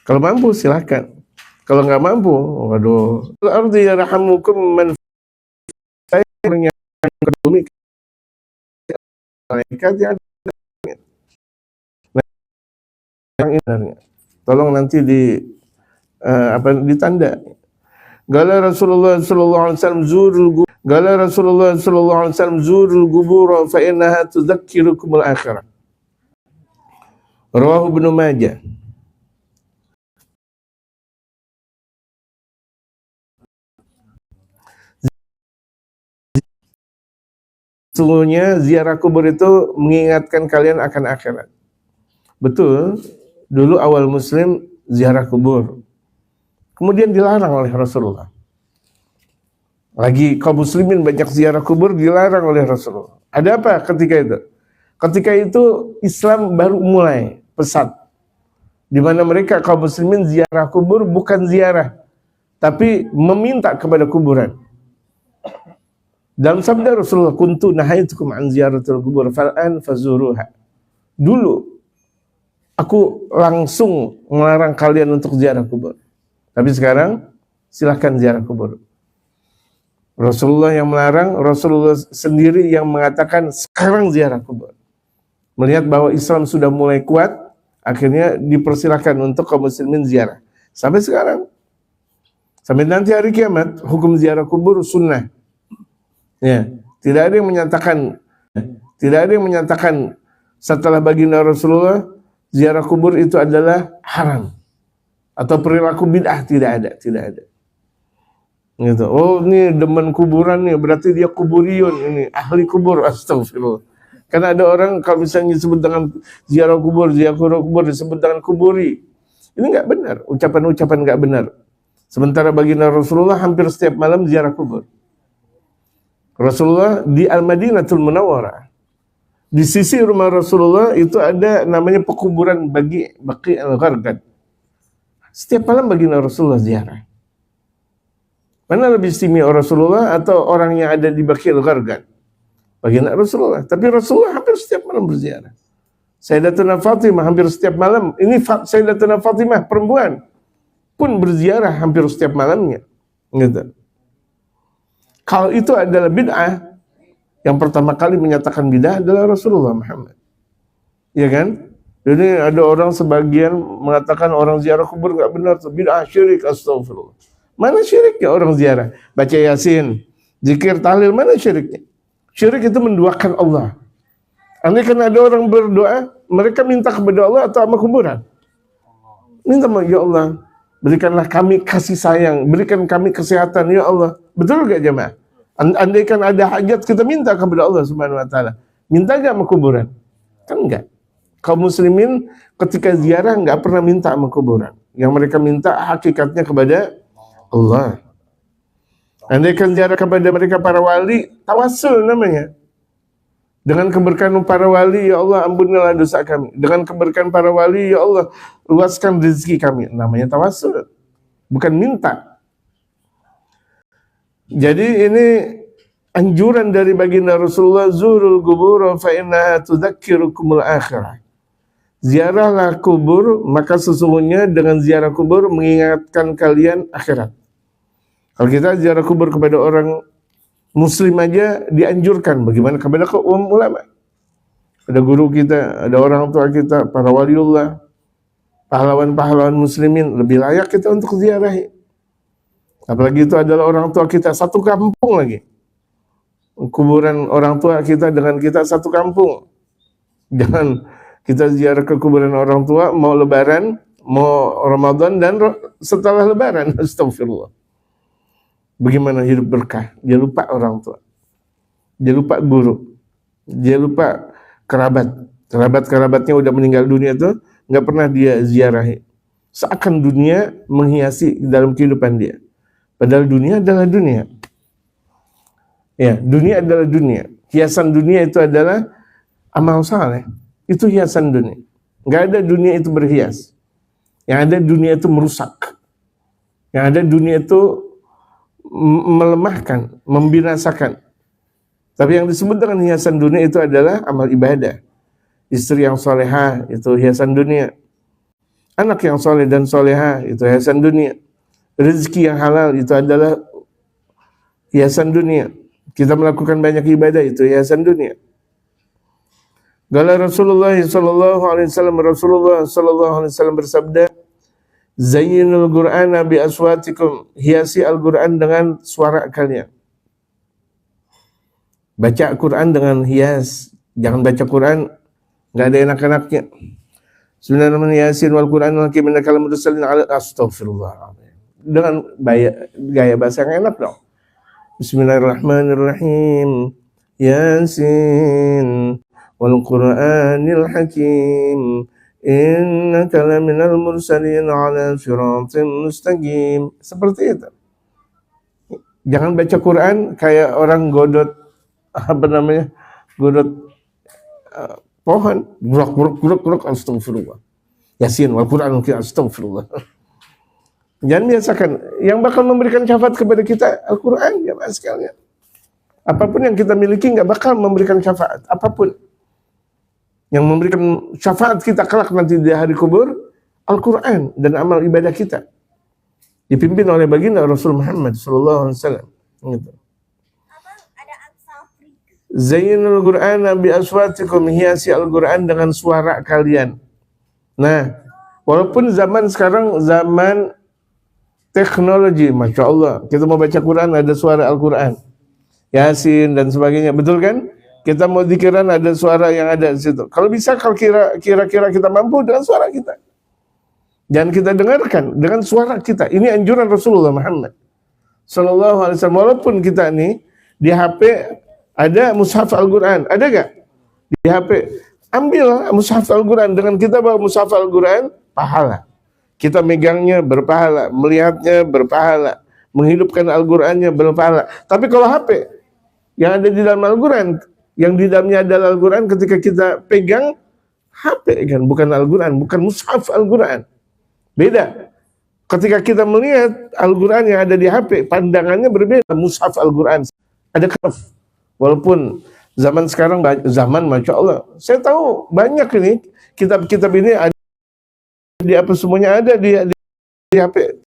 Kalau mampu silakan. Kalau nggak mampu, waduh. Al-ardi yarhamukum man saya yang ke bumi. Tolong nanti ditanda. Gala Rasulullah sallallahu alaihi wasallam zurul qubur fa innaha tudzakkirukumul akhirah. Rawahu Ibnu Majah. Sesungguhnya ziarah kubur itu mengingatkan kalian akan akhirat. Betul, dulu awal muslim ziarah kubur. Kemudian dilarang oleh Rasulullah. Lagi kaum muslimin banyak ziarah kubur, dilarang oleh Rasulullah. Ada apa ketika itu? Ketika itu Islam baru mulai pesat. Di mana mereka kaum muslimin ziarah kubur bukan ziarah, tapi meminta kepada kuburan. Dalam sabda Rasulullah, kuntu nahaitukum an ziyaratul kubur fal'an fazuruha. Dulu aku langsung melarang kalian untuk ziarah kubur. Tapi sekarang silahkan ziarah kubur. Rasulullah yang melarang, Rasulullah sendiri yang mengatakan sekarang ziarah kubur. Melihat bahwa Islam sudah mulai kuat, akhirnya dipersilakan untuk kaum muslimin ziarah. Sampai sekarang. Sampai nanti hari kiamat, hukum ziarah kubur sunnah. Ya, tidak ada yang menyatakan setelah baginda Rasulullah ziarah kubur itu adalah haram atau perilaku bid'ah, tidak ada. Gitu. Oh, ini demen kuburan nih, berarti dia kuburion, ini ahli kubur. Astagfirullah. Karena ada orang kalau misalnya disebut dengan ziarah kubur disebut dengan kuburi. Ini nggak benar, ucapan-ucapan nggak benar. Sementara baginda Rasulullah hampir setiap malam ziarah kubur. Rasulullah di Al-Madinatul Munawwarah, di sisi rumah Rasulullah itu ada namanya pekuburan Baqi Al-Gharqad. Setiap malam baginda Rasulullah ziarah. Mana lebih istimewa, Rasulullah atau orang yang ada di Baqi Al-Gharqad? Baginda Rasulullah. Tapi Rasulullah hampir setiap malam berziarah. Sayyidatuna Fatimah hampir setiap malam. Ini Sayyidatuna Fatimah perempuan pun berziarah hampir setiap malamnya. Gitu. Kalau itu adalah bid'ah, yang pertama kali menyatakan bid'ah adalah Rasulullah Muhammad. Ya kan? Jadi ada orang sebagian mengatakan orang ziarah kubur nggak benar, bid'ah, syirik, astagfirullah. Mana syiriknya orang ziarah? Baca Yasin, zikir, tahlil, mana syiriknya? Syirik itu menduakan Allah. Andai kan ada orang berdoa, mereka minta kepada Allah atau sama kuburan? Minta, ya Allah, berikanlah kami kasih sayang, berikan kami kesehatan, ya Allah. Betul gak jemaah? Andai kan ada hajat, kita minta kepada Allah Subhanahu wa Ta'ala. Minta gak sama kuburan? Kan enggak. Kaum muslimin ketika ziarah nggak pernah minta sama kuburan. Yang mereka minta hakikatnya kepada Allah. Andai kan ziarah kepada mereka para wali, tawassul namanya. Dengan keberkahan para wali, ya Allah ampunilah dosa kami. Dengan keberkahan para wali, ya Allah luaskan rezeki kami. Namanya tawassul, bukan minta. Jadi ini anjuran dari baginda Rasulullah, zurul qubur fa innaha tudzakirukumul akhirah. Ziarahlah kubur, maka sesungguhnya dengan ziarah kubur mengingatkan kalian akhirat. Kalau kita ziarah kubur kepada orang muslim aja dianjurkan, bagaimana kepada kaum ulama? Ada guru kita, ada orang tua kita, para waliullah, pahlawan-pahlawan muslimin, lebih layak kita untuk ziarahi. Apalagi itu adalah orang tua kita, satu kampung lagi. Kuburan orang tua kita dengan kita satu kampung. Jangan kita ziarah ke kuburan orang tua, mau lebaran, mau Ramadan, dan setelah lebaran. Astagfirullah. Bagaimana hidup berkah? Dia lupa orang tua. Dia lupa guru. Dia lupa kerabat. Kerabat-kerabatnya udah meninggal dunia itu, nggak pernah dia ziarahi. Seakan dunia menghiasi dalam kehidupan dia. Padahal dunia adalah dunia. Ya, dunia adalah dunia. Hiasan dunia itu adalah amal saleh. Itu hiasan dunia. Nggak ada dunia itu berhias. Yang ada dunia itu merusak. Yang ada dunia itu melemahkan, membinasakan. Tapi yang disebut dengan hiasan dunia itu adalah amal ibadah. Istri yang solehah itu hiasan dunia. Anak yang soleh dan solehah itu hiasan dunia. Rezeki yang halal itu adalah hiasan dunia. Kita melakukan banyak ibadah itu hiasan dunia. Qala Rasulullah sallallahu alaihi wasallam bersabda, "Zayyinul Qur'ana bi aswatikum." Hiasi Al-Qur'an dengan suara kalian. Baca Quran dengan hias. Jangan baca Quran enggak ada enak-enaknya. Bismillahirrahmanirrahim. Yasin wal Qur'anil hakim innaka lamursalin ala astagfirullah. Dengan gaya bahasa yang enak dong. Bismillahirrahmanirrahim. Yasin wal Qur'anil hakim innaka laminal mursalin ala siratin mustaqim. Seperti itu. Jangan baca Quran kayak orang godot godot pohon, guruk astagfirullah. Yasin wal Qur'anil hakim astagfirullah. Jangan biasakan. Yang bakal memberikan syafaat kepada kita Al-Quran, ya mas sekalian. Apapun yang kita miliki nggak bakal memberikan syafaat. Apapun yang memberikan syafaat kita kelak nanti di hari kubur, Al-Quran dan amal ibadah kita. Dipimpin oleh baginda Rasul Muhammad sallallahu alaihi wasallam. Gitu. Abang ada Ansafri. Zainul Qur'ana bi aswatikum, hiasi Al-Qur'an dengan suara kalian. Nah, walaupun zaman sekarang zaman teknologi, Masya Allah, kita mau baca Quran ada suara Al-Quran, Yasin dan sebagainya, betul kan? Kita mau dikiran ada suara yang ada di situ. Kalau bisa, kalau kira-kira kita mampu dengan suara kita, dan kita dengarkan dengan suara kita. Ini anjuran Rasulullah Muhammad Sallallahu Alaihi Wasallam. Walaupun kita nih di HP ada mushaf Al-Quran, ada gak? Di HP, ambil mushaf Al-Quran. Dengan kita bawa mushaf Al-Quran, pahala. Kita megangnya berpahala, melihatnya berpahala, menghidupkan Al-Qurannya berpahala. Tapi kalau HP yang ada di dalam Al-Quran, yang di dalamnya adalah Al-Quran, ketika kita pegang HP kan, bukan Al-Quran, bukan mushaf Al-Quran. Beda. Ketika kita melihat Al-Quran yang ada di HP, pandangannya berbeda. Mushaf Al-Quran ada kaf. Walaupun zaman sekarang, zaman Masya Allah, saya tahu banyak ini kitab-kitab ini ada di apa, semuanya ada di HP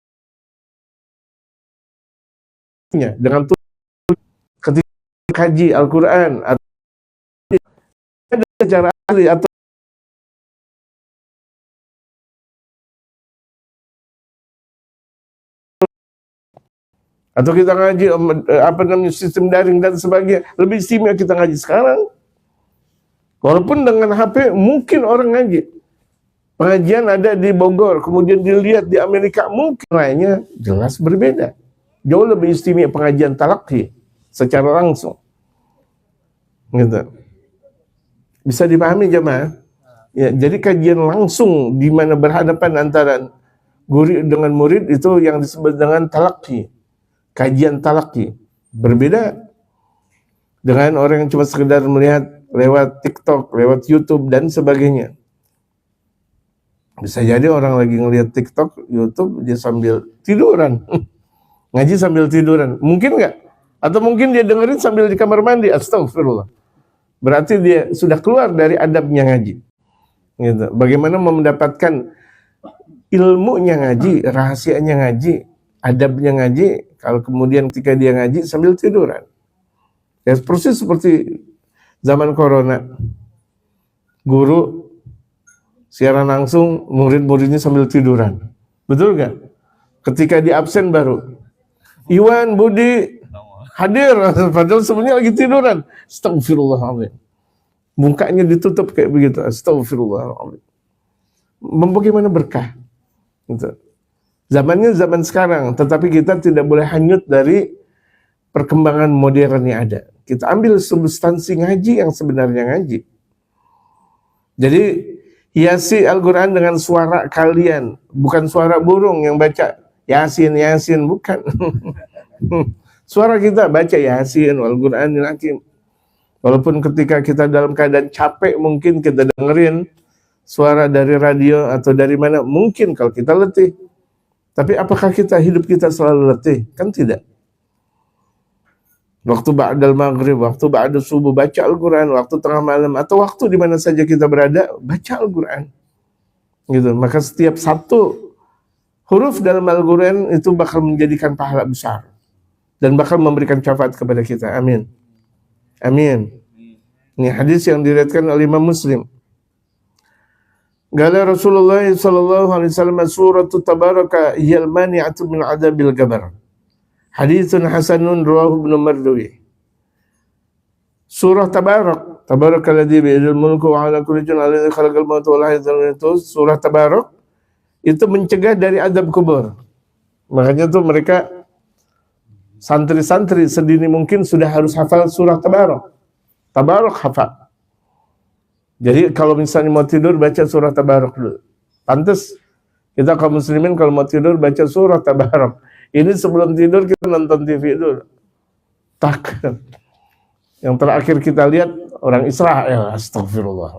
nya dengan ketika kaji Al-Quran ada cara ahli atau kita ngaji apa namanya sistem daring dan sebagainya, lebih istimewa kita ngaji sekarang. Walaupun dengan HP mungkin orang ngaji, pengajian ada di Bogor, kemudian dilihat di Amerika, mungkin lainnya jelas berbeda. Jauh lebih istimewa pengajian talaqi secara langsung. Gitu. Bisa dipahami jemaah? Ya, jadi kajian langsung di mana berhadapan antara guru dengan murid itu yang disebut dengan talaqi. Kajian talaqi. Berbeda dengan orang yang cuma sekedar melihat lewat TikTok, lewat YouTube dan sebagainya. Bisa jadi orang lagi ngelihat TikTok, YouTube, dia sambil tiduran. Ngaji sambil tiduran. Mungkin nggak? Atau mungkin dia dengerin sambil di kamar mandi. Astagfirullah. Berarti dia sudah keluar dari adabnya ngaji. Gitu. Bagaimana mendapatkan ilmunya ngaji, rahasianya ngaji, adabnya ngaji, kalau kemudian ketika dia ngaji sambil tiduran. Ya, persis seperti zaman corona. Guru siaran langsung, murid-muridnya sambil tiduran. Betul nggak? Ketika di absen baru, Iwan, Budi, hadir. Padahal sebenarnya lagi tiduran. Astagfirullahaladzim. Mukanya ditutup kayak begitu. Astagfirullahaladzim. Bagaimana berkah? Gitu. Zamannya zaman sekarang, tetapi kita tidak boleh hanyut dari perkembangan modern yang ada. Kita ambil substansi ngaji yang sebenarnya ngaji. Jadi hiasi Al-Quran dengan suara kalian, bukan suara burung yang baca Yasin, Yasin, bukan. Suara kita baca Yasin, Al-Quranil Hakim. Walaupun ketika kita dalam keadaan capek, mungkin kita dengerin suara dari radio atau dari mana, mungkin kalau kita letih. Tapi apakah hidup kita selalu letih? Kan tidak. Waktu ba'dal maghrib, waktu ba'dal subuh, baca Al-Quran, waktu tengah malam, atau waktu di mana saja kita berada, baca Al-Quran. Gitu. Maka setiap satu huruf dalam Al-Quran itu bakal menjadikan pahala besar. Dan bakal memberikan syafaat kepada kita. Amin. Amin. Ini hadis yang diriwayatkan oleh Imam Muslim. Qala Rasulullah sallallahu alaihi wasallam suratu tabaraka hiyal mani'atu min adabil gabar. Haditsun hasanun rawahu Ibnu Mardawi. Surah Tabarak, Tabarakalladzi biyadil mulku wa ala kulli syai'in alladzi khalaqal mauta wal hayata, itu surah Tabarak itu mencegah dari azab kubur. Makanya tuh mereka santri-santri sedini mungkin sudah harus hafal surah Tabarak. Tabarak hafal. Jadi kalau misalnya mau tidur baca surah Tabarak dulu. Pantes kita kaum muslimin kalau mau tidur baca surah Tabarak. Ini sebelum tidur kita nonton TV dulu. Tak. Yang terakhir kita lihat orang Israel. Astagfirullah.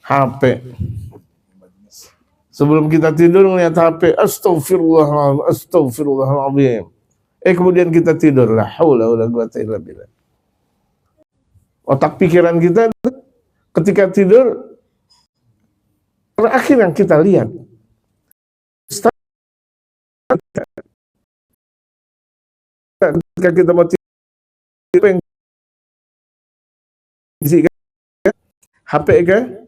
HP. Sebelum kita tidur ngeliat HP. Astagfirullah. Astagfirullahaladzim. Kemudian kita tidur. La haula wala quwwata illa billah. Otak pikiran kita ketika tidur terakhir yang kita lihat ketika kita mau tidur yang isi kan? HP kan?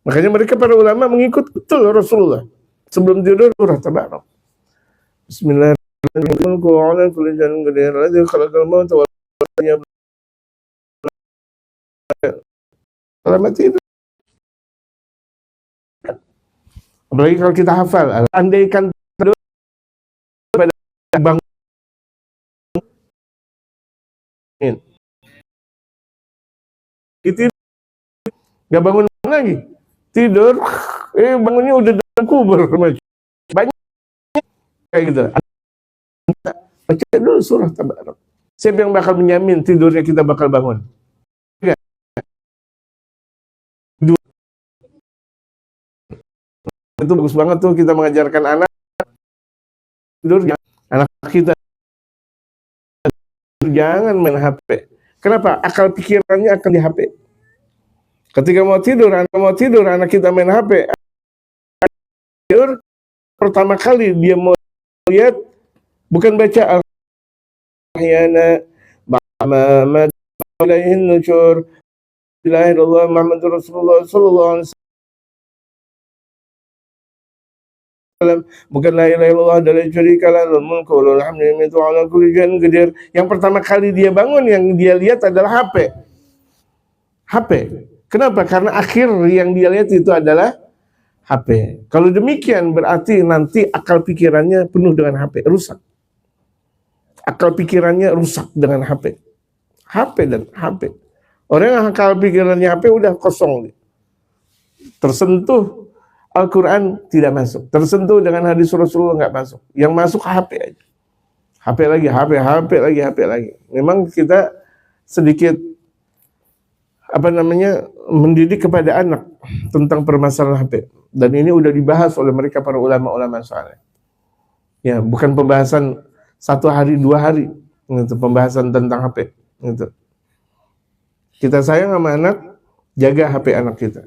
Makanya mereka para ulama mengikut betul Rasulullah. Sebelum tidur surah Tabarak. Bismillahirrahmanirrahim. Selamat tidur. Apalagi kalau kita hafal, andaikan tidur pada bangun, itu nggak bangun lagi, tidur, bangunnya udah dalam kubur, banyak kayak gitu. Baca dulu surah Tabarak. Siapa yang bakal menjamin tidurnya kita bakal bangun? Itu bagus banget tuh kita mengajarkan anak tidur, anak kita jangan main HP. Kenapa? Akal pikirannya akan di HP. Ketika mau tidur anak kita main HP. Tidur, pertama kali dia mau lihat bukan baca al-ahyana ba'ma alaihin nusyur Bismillahirrahmanirrahim Muhammadur Rasulullah sallallahu alaihi wasallam, bukan la ilaha illallah la syarika lahu mulku wa lahul hamdu ala kulli syai'in qadir. Yang pertama kali dia bangun yang dia lihat adalah HP. HP. Kenapa? Karena akhir yang dia lihat itu adalah HP. Kalau demikian berarti nanti akal pikirannya penuh dengan HP, rusak. Akal pikirannya rusak dengan HP. HP dan HP. Orang yang akal pikirannya HP udah kosong. Tersentuh Al-Quran tidak masuk. Tersentuh dengan hadis Rasulullah nggak masuk. Yang masuk HP aja. HP lagi, HP lagi. Memang kita sedikit mendidik kepada anak tentang permasalahan HP. Dan ini udah dibahas oleh mereka para ulama-ulama saleh. Ya, bukan pembahasan 1 hari 2 hari, gitu, pembahasan tentang HP. Gitu. Kita sayang sama anak, jaga HP anak kita.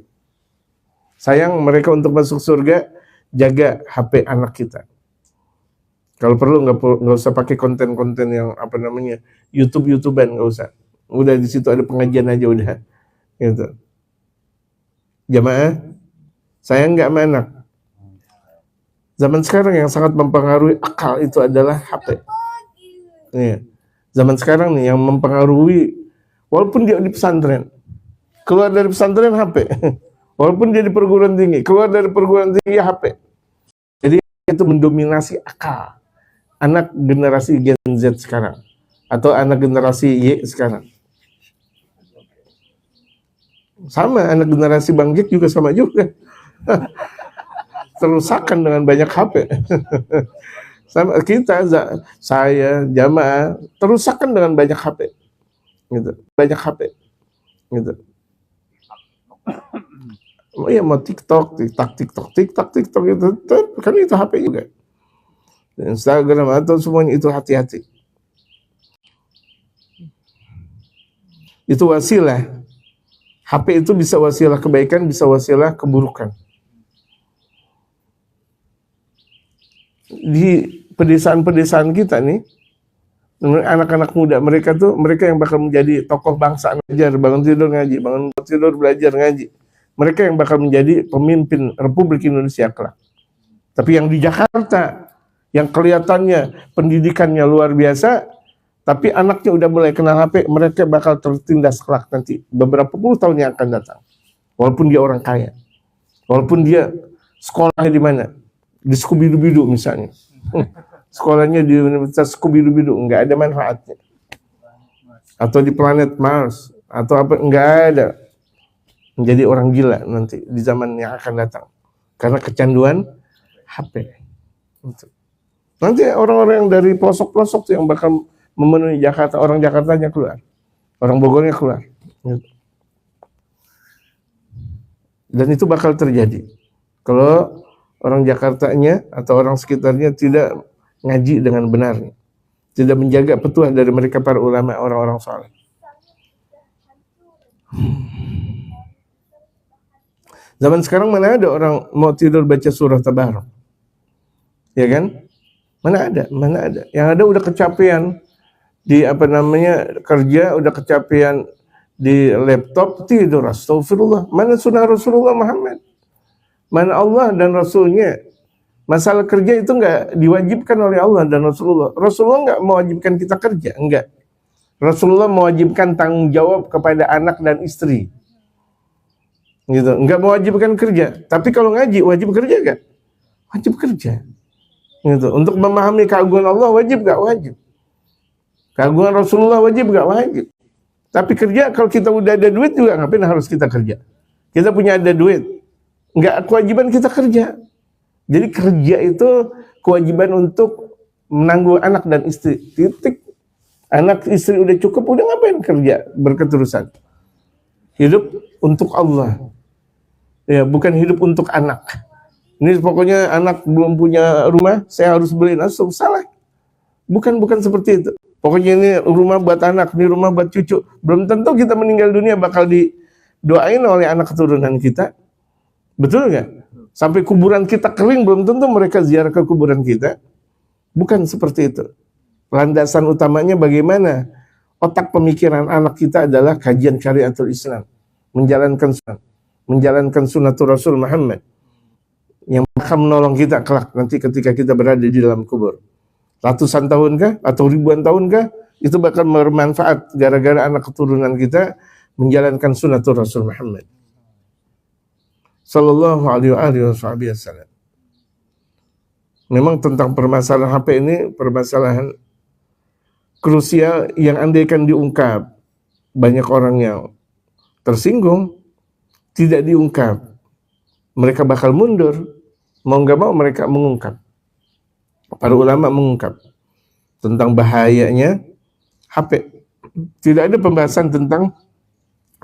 Sayang mereka untuk masuk surga, jaga HP anak kita. Kalau perlu nggak usah pakai konten-konten yang YouTuber nggak usah. Udah di situ ada pengajian aja udah. Gitu. Jamaah, sayang nggak sama anak. Zaman sekarang yang sangat mempengaruhi akal itu adalah HP. Nih, zaman sekarang nih yang mempengaruhi, walaupun dia di pesantren, keluar dari pesantren HP. Walaupun dia di perguruan tinggi, keluar dari perguruan tinggi HP. Jadi itu mendominasi akal anak generasi Gen Z sekarang atau anak generasi Y sekarang. Sama anak generasi Bang Jack juga sama juga. Terusakan dengan banyak HP. Sama kita, saya, jamaah, terusakan dengan banyak HP. Gitu. Banyak HP. Gitu. Oh iya, mau TikTok itu kan itu HP juga. Instagram atau semuanya itu hati-hati. Itu wasilah. HP itu bisa wasilah kebaikan, bisa wasilah keburukan. Di pedesaan-pedesaan kita nih, anak-anak muda mereka yang bakal menjadi tokoh bangsa, ngajar, bangun tidur ngaji, bangun tidur belajar ngaji. Mereka yang bakal menjadi pemimpin Republik Indonesia kelak. Tapi yang di Jakarta, yang kelihatannya pendidikannya luar biasa, tapi anaknya udah mulai kenal HP, mereka bakal tertindas kelak nanti beberapa puluh tahun yang akan datang. Walaupun dia orang kaya, walaupun dia sekolahnya di mana, di Skubidu-bidu misalnya, sekolahnya di Universitas Skubidu-bidu, nggak ada manfaatnya. Atau di planet Mars, atau apa, nggak ada. Menjadi orang gila nanti di zaman yang akan datang karena kecanduan HP. Nanti orang-orang yang dari pelosok-pelosok tuh yang bakal memenuhi Jakarta, orang Jakartanya keluar, orang Bogornya keluar. Dan itu bakal terjadi kalau orang Jakartanya atau orang sekitarnya tidak ngaji dengan benar, tidak menjaga petuah dari mereka para ulama, orang-orang saleh. Zaman sekarang mana ada orang mau tidur baca surah Tabarak? Ya kan? Mana ada? Yang ada udah kecapean. di apa namanya kerja udah kecapean di laptop tidur. Astagfirullah. Mana sunnah Rasulullah Muhammad? Mana Allah dan Rasulnya? Masalah kerja itu nggak diwajibkan oleh Allah dan Rasulullah. Rasulullah nggak mewajibkan kita kerja, enggak. Rasulullah mewajibkan tanggung jawab kepada anak dan istri. Gitu, nggak mewajibkan kerja. Tapi kalau ngaji wajib kerja nggak? Wajib kerja. Gitu. Untuk memahami keagungan Allah wajib nggak? Wajib. Keagungan Rasulullah wajib nggak? Wajib. Tapi kerja kalau kita udah ada duit juga ngapain harus kita kerja? Kita punya ada duit, nggak kewajiban kita kerja. Jadi kerja itu kewajiban untuk menanggung anak dan istri. Titik. Anak istri udah cukup, udah ngapain kerja berketerusan? Hidup untuk Allah. Ya, bukan hidup untuk anak. Ini pokoknya anak belum punya rumah, saya harus beliin. Salah. Bukan seperti itu. Pokoknya ini rumah buat anak, ini rumah buat cucu. Belum tentu kita meninggal dunia bakal didoain oleh anak keturunan kita. Betul nggak? Sampai kuburan kita kering, belum tentu mereka ziarah ke kuburan kita. Bukan seperti itu. Landasan utamanya bagaimana otak pemikiran anak kita adalah kajian syariatul Islam. Menjalankan sunnatul Rasul Muhammad. Yang akan menolong kita kelak nanti ketika kita berada di dalam kubur. Ratusan tahunkah atau ribuan tahunkah, itu bakal bermanfaat gara-gara anak keturunan kita menjalankan sunnatul Rasul Muhammad Sallallahu alaihi wasallam. Memang tentang permasalahan HP ini permasalahan krusial yang andaikan diungkap banyak orang yang tersinggung, tidak diungkap mereka bakal mundur. Mau nggak mau mereka mengungkap. Para ulama mengungkap tentang bahayanya HP. Tidak ada pembahasan tentang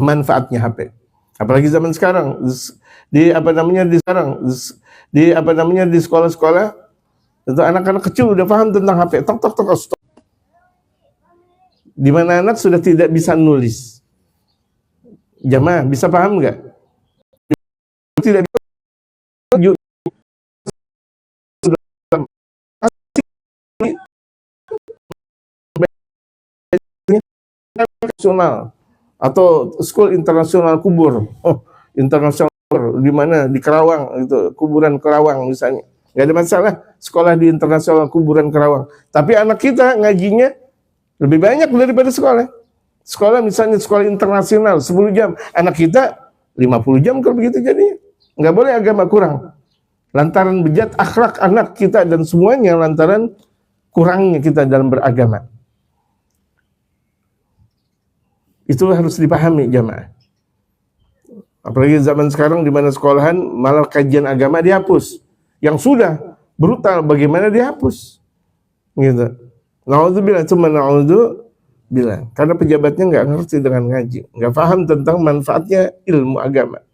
manfaatnya HP. Apalagi zaman sekarang di sekolah-sekolah itu anak-anak kecil udah paham tentang HP. Tok stop. Di mana anak sudah tidak bisa nulis. Jamaah bisa paham nggak? Tidak bisa. Nasional atau school internasional kubur. Internasional di mana? Di Kerawang itu, kuburan Kerawang misalnya. Nggak ada masalah sekolah di internasional kuburan Kerawang. Tapi anak kita ngajinya lebih banyak daripada sekolah. Sekolah misalnya sekolah internasional 10 jam, anak kita 50 jam kalau begitu jadi. Nggak boleh agama kurang. Lantaran bejat akhlak anak kita dan semuanya lantaran kurangnya kita dalam beragama. Itu harus dipahami jamaah. Apalagi zaman sekarang di mana sekolahan malah kajian agama dihapus. Yang sudah brutal bagaimana dihapus. Gitu. Na'udzubillah, cuma na'udzubillah. Karena pejabatnya nggak ngerti dengan ngaji, nggak paham tentang manfaatnya ilmu agama.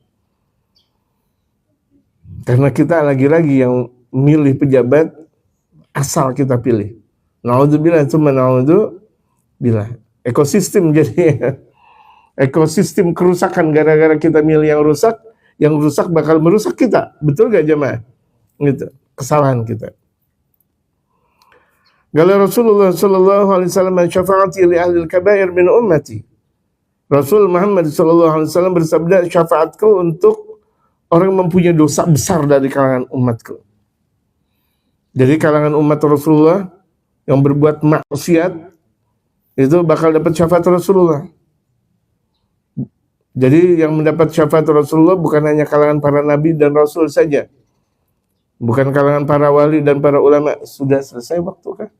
Karena kita lagi-lagi yang milih pejabat asal kita pilih. Na'udzubillah, cuma na'udzubillah. Ekosistem jadi ekosistem kerusakan gara-gara kita milih yang rusak bakal merusak kita. Betul gak jemaah? Gitu. Kesalahan kita. Qala Rasulullah sallallahu alaihi wasallam syafaati li ahli al-kabair min ummati. Rasul Muhammad sallallahu alaihi wasallam bersabda, syafaatku untuk orang yang mempunyai dosa besar dari kalangan umatku. Jadi kalangan umat Rasulullah yang berbuat maksiat itu bakal dapat syafaat Rasulullah. Jadi yang mendapat syafaat Rasulullah bukan hanya kalangan para nabi dan rasul saja. Bukan kalangan para wali dan para ulama. Sudah selesai waktu kan?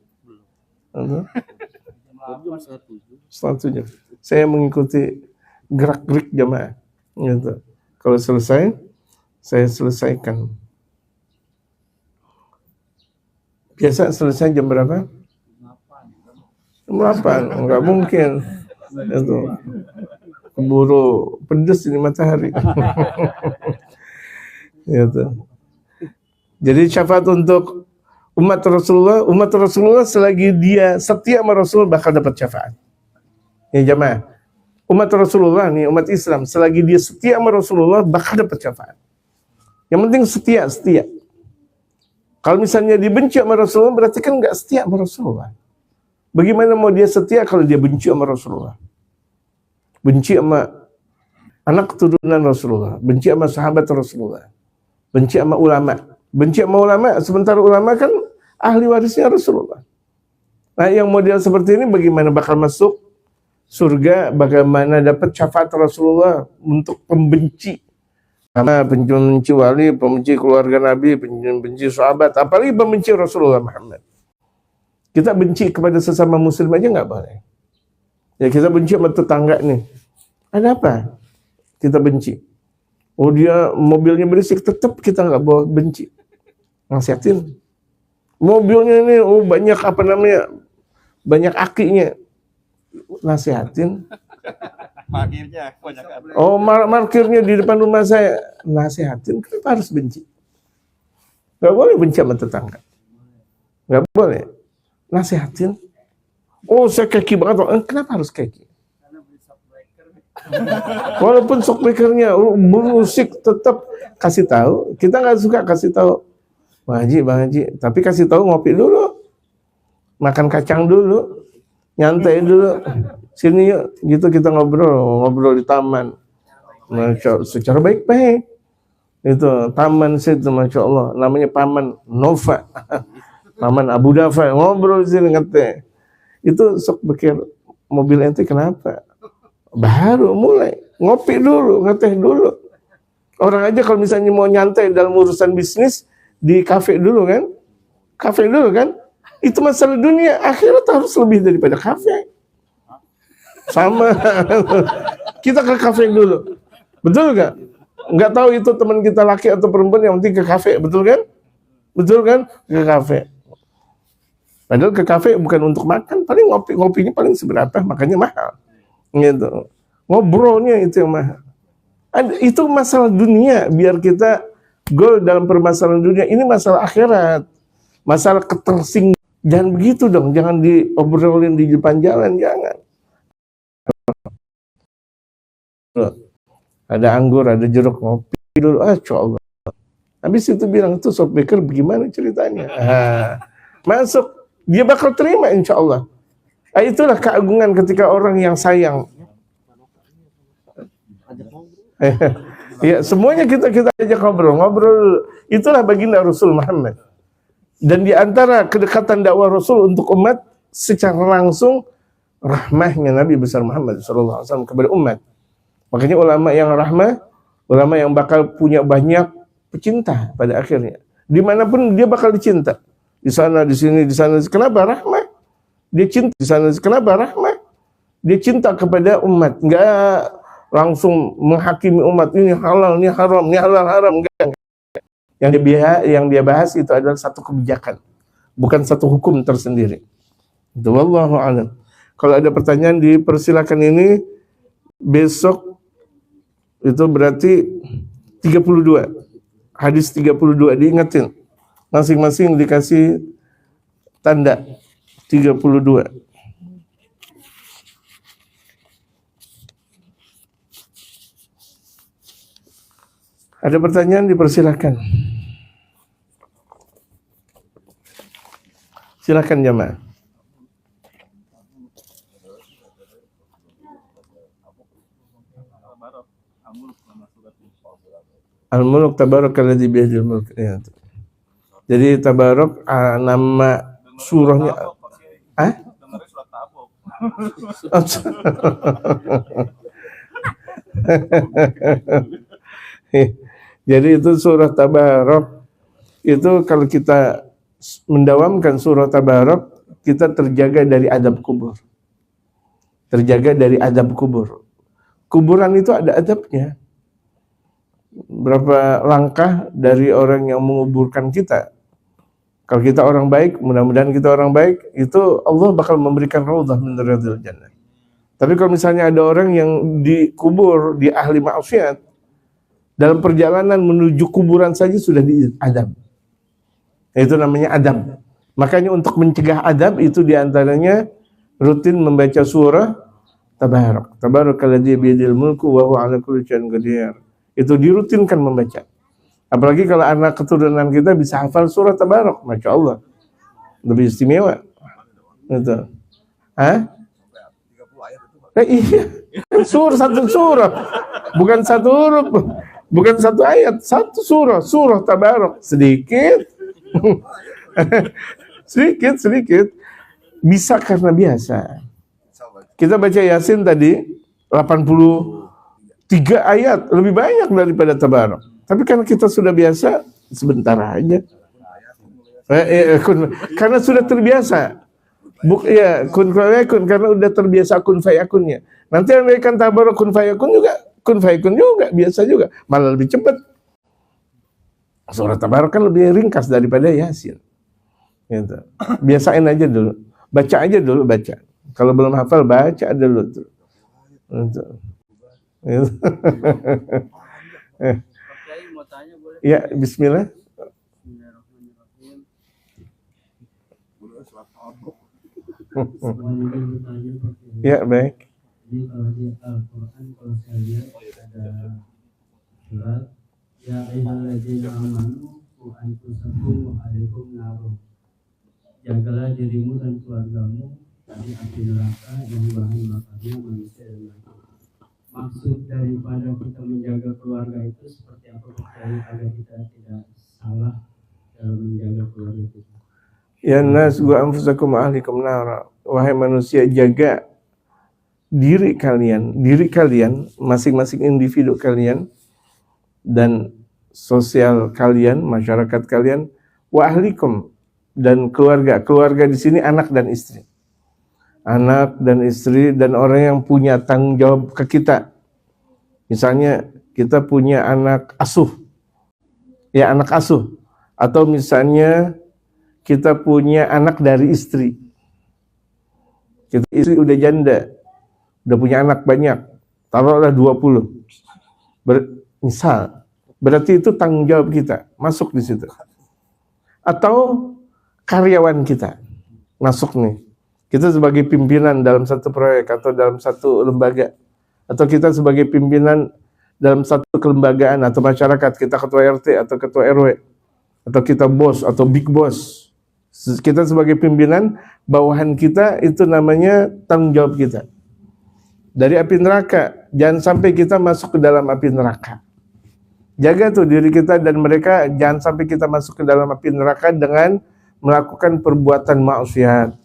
Selanjutnya. Saya mengikuti gerak-gerik jamaah. Gitu. Kalau selesai, saya selesaikan. Biasa selesai jam berapa? 8, enggak mungkin. Itu keburu pedes ini matahari. Gitu. Jadi syafaat untuk umat Rasulullah selagi dia setia sama Rasul bakal dapat syafaat. Ya jamaah, umat Rasulullah nih, umat Islam selagi dia setia sama Rasulullah bakal dapat syafaat. Yang penting setia. Kalau misalnya dibenci sama Rasulullah berarti kan enggak setia sama Rasulullah. Bagaimana mau dia setia kalau dia benci sama Rasulullah? Benci sama anak keturunan Rasulullah, benci sama sahabat Rasulullah, benci sama ulama. Benci sama ulama, sementara ulama kan ahli warisnya Rasulullah. Nah, yang model seperti ini bagaimana bakal masuk surga, bagaimana dapat syafaat Rasulullah untuk pembenci, sama pembenci wali, pembenci keluarga Nabi, pembenci sahabat, apalagi pembenci Rasulullah Muhammad. Kita benci kepada sesama muslim aja nggak boleh. Ya kita benci sama tetangga nih. Ada apa? Kita benci. Oh dia mobilnya berisik, tetap kita nggak boleh benci. Nasihatin. Mobilnya ini oh banyak apa namanya? Banyak akinya. Nasihatin. Parkirnya banyak apa? Oh parkirnya di depan rumah saya. Nasihatin. Kenapa harus benci? Nggak boleh benci sama tetangga. Nggak boleh. Nasihatin. Oh saya keki banget. Kenapa harus keki? Walaupun shockbreakernya musik tetap kasih tahu. Kita nggak suka kasih tahu. Bang Haji, tapi kasih tahu ngopi dulu, makan kacang dulu, nyantai dulu. Sini yuk, gitu kita ngobrol di taman. Secara baik-baik. Itu taman situ, masya Allah. Namanya Paman Nova. Paman Abu Dafa, ngobrol di sini ngeteh. Itu sok pikir mobil ente kenapa? Baru mulai ngopi dulu, ngeteh dulu. Orang aja kalau misalnya mau nyantai dalam urusan bisnis di kafe dulu kan? Kafe dulu kan? Itu masalah dunia, akhirat harus lebih daripada kafe. Sama. Kita ke kafe dulu. Betul gak? Nggak tahu itu teman kita laki atau perempuan, yang penting ke kafe, betul kan? Betul kan? Ke kafe. Padahal ke kafe bukan untuk makan, paling ngopinya paling seberapa, makanya mahal. Gitu. Ngobrolnya itu yang mahal. Itu masalah dunia, biar kita goal dalam permasalahan dunia. Ini masalah akhirat, masalah ketersinggungan. Jangan begitu dong, jangan diobrolin di depan jalan, jangan. Ada anggur, ada jeruk, ngopi dulu, Allah. Habis itu bilang, itu sop baker bagaimana ceritanya? Masuk, dia bakal terima insya Allah. Itulah keagungan ketika orang yang sayang. Ya, semuanya kita ajak ngobrol. Itulah baginda Rasul Muhammad. Dan di antara kedekatan dakwah Rasul untuk umat secara langsung rahmahnya Nabi besar Muhammad SAW kepada umat. Makanya ulama yang rahmah, ulama yang bakal punya banyak pecinta pada akhirnya. Dimanapun dia bakal dicinta. Di sana, di sini, di sana. Kenapa? Rahmah. Dia cinta di sana. Kenapa? Rahmah. Dia cinta kepada umat. Enggak langsung menghakimi umat. Ini halal, ini haram, ini halal, haram. Enggak. Yang dia bahas itu adalah satu kebijakan. Bukan satu hukum tersendiri. Itu wallahu a'lam. Kalau ada pertanyaan dipersilakan. Ini besok itu berarti 32. Hadis 32 diingetin. Masing-masing dikasih tanda 32. Ada pertanyaan dipersilakan. Silakan jamaah. Al-Mulk tabarakalladzi biyadil mulk. Ya. Jadi tabarok nama surahnya Jadi itu surah Tabarok. Itu kalau kita mendawamkan surah Tabarok, kita terjaga dari adab kubur. Terjaga dari adab kubur. Kuburan itu ada adabnya. Berapa langkah dari orang yang menguburkan kita. Kalau kita orang baik, mudah-mudahan kita orang baik, itu Allah bakal memberikan raudhah min riyadil jannah. Tapi kalau misalnya ada orang yang dikubur, di ahli maksiat, dalam perjalanan menuju kuburan saja sudah diadab. Itu namanya adab. Makanya untuk mencegah adab itu diantaranya rutin membaca surah Tabarok. Tabarakalladzi biyadil mulku wa huwa 'ala kulli syai'in qadir. Itu dirutinkan membaca. Apalagi kalau anak keturunan kita bisa hafal surah Tabarok, masya Allah, lebih istimewa. Itu. Hah? 30 ayat itu, Pak. Iya, satu surah, bukan satu huruf, bukan satu ayat, satu surah Tabarok, sedikit, sedikit, bisa karena biasa. Kita baca Yasin tadi 83 ayat, lebih banyak daripada Tabarok. Tapi karena kita sudah biasa, sebentar aja. Karena sudah terbiasa. Kun fayakun, karena udah terbiasa kun fayakunnya. Nanti andaikan Tabarok kun fayakun juga biasa juga, malah lebih cepat. Surah Tabarok kan lebih ringkas daripada Yasin. Gitu. Biasain aja dulu, baca aja dulu. Kalau belum hafal baca dulu tuh. Gitu. Ya, Bismillah. Ya, baik. Jadi kalau di Al-Quran, kalau saya lihat ada surat ya ayyuhalladzina amanu qu anfusakum wa ahlikum nar. Jagalah dirimu dan keluargamu dari api neraka yang bahan bakarnya manusia dan makhluk. Maksud daripada kita menjaga keluarga itu seperti apa agar kita tidak salah dalam menjaga keluarga kita? Ya nas wa anfusakum wa ahlikum nar. Wahai manusia, jaga diri kalian, masing-masing individu kalian dan sosial kalian, masyarakat kalian, wa ahlikum, dan keluarga di sini anak dan istri, dan orang yang punya tanggung jawab ke kita. Misalnya kita punya anak asuh, atau misalnya kita punya anak dari istri. Kita istri udah janda, udah punya anak banyak, taruhlah 20. Misal, berarti itu tanggung jawab kita, masuk di situ. Atau karyawan kita, masuk nih. Kita sebagai pimpinan dalam satu proyek atau dalam satu lembaga, atau kita sebagai pimpinan dalam satu kelembagaan atau masyarakat, kita ketua RT atau ketua RW, atau kita bos atau big boss. Kita sebagai pimpinan, bawahan kita itu namanya tanggung jawab kita. Dari api neraka, jangan sampai kita masuk ke dalam api neraka. Jaga tuh diri kita dan mereka, jangan sampai kita masuk ke dalam api neraka dengan melakukan perbuatan maksiat,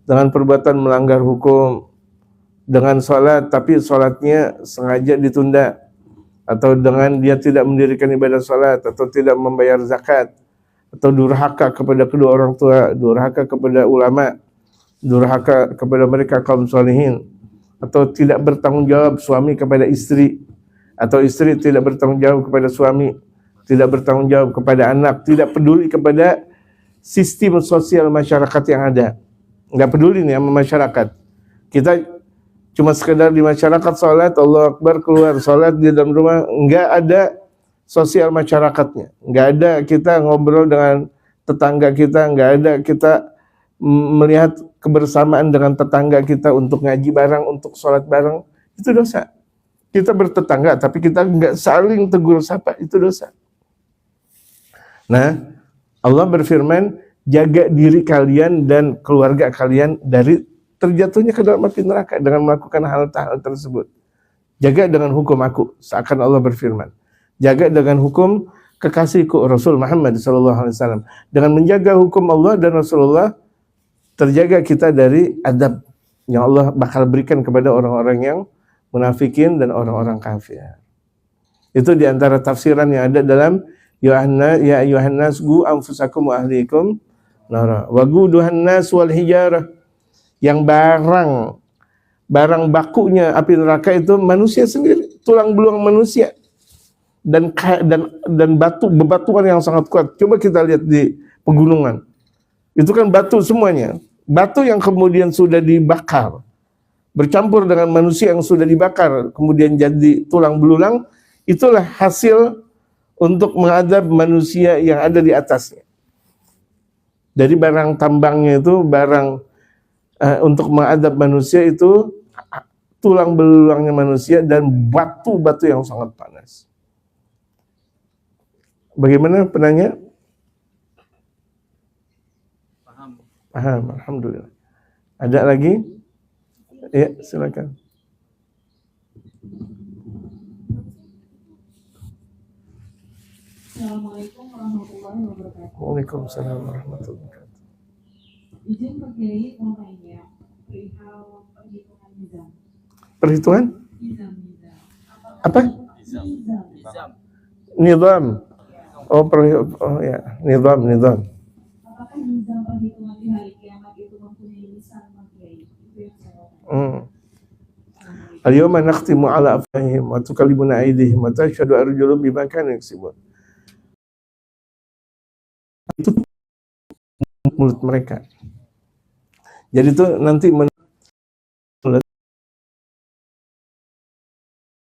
dengan perbuatan melanggar hukum, dengan sholat tapi sholatnya sengaja ditunda, atau dengan dia tidak mendirikan ibadah sholat, atau tidak membayar zakat, atau durhaka kepada kedua orang tua, durhaka kepada ulama, durhaka kepada mereka kaum sholihin, atau tidak bertanggung jawab suami kepada istri, atau istri tidak bertanggung jawab kepada suami, tidak bertanggung jawab kepada anak, tidak peduli kepada sistem sosial masyarakat yang ada, nggak peduli nih sama masyarakat. Kita cuma sekedar di masyarakat sholat, Allahu Akbar, keluar sholat di dalam rumah, nggak ada sosial masyarakatnya, nggak ada kita ngobrol dengan tetangga kita, nggak ada kita melihat kebersamaan dengan tetangga kita untuk ngaji bareng, untuk sholat bareng, itu dosa. Kita bertetangga tapi kita nggak saling tegur sapa, itu dosa. Nah, Allah berfirman, jaga diri kalian dan keluarga kalian dari terjatuhnya ke dalam api neraka dengan melakukan hal tersebut. Jaga dengan hukum aku, seakan Allah berfirman. Jaga dengan hukum kekasihku Rasul Muhammad SAW. Dengan menjaga hukum Allah dan Rasulullah, terjaga kita dari adab yang Allah bakal berikan kepada orang-orang yang munafikin dan orang-orang kafir. Itu diantara tafsiran yang ada dalam ya ayyuhan nas qu anfusakum wa ahlikum nara wa quduhan nas wal hijarah. Yang barang bakunya api neraka itu manusia sendiri, tulang belulang manusia. Dan bebatuan yang sangat kuat. Coba kita lihat di pegunungan. Itu kan batu semuanya. Batu yang kemudian sudah dibakar, bercampur dengan manusia yang sudah dibakar, kemudian jadi tulang belulang, itulah hasil untuk mengadab manusia yang ada di atasnya. Dari barang tambangnya itu, untuk mengadab manusia itu tulang belulangnya manusia dan batu-batu yang sangat panas. Bagaimana penanya? Paham, alhamdulillah. Ada lagi? Ya, silakan. Assalamualaikum warahmatullahi wabarakatuh. Waalaikumsalam warahmatullahi wabarakatuh. Izin Pak Kiai mau nanya perihal perhitungan nizam. Perhitungan? Nizam. Apa? Nizam. Nizam. Oh ya, nizam. Apakah nizam perhitungan di hari kiamat itu mempunyai lisan Pak Kiai? Itu yang saya mau tanya. Al-yawma nakhtimu ala afwahihim wa tukallimuna aydihim wa tashhadu arjuluhum bima kanu yaksibun. Itu mulut mereka. Jadi itu nanti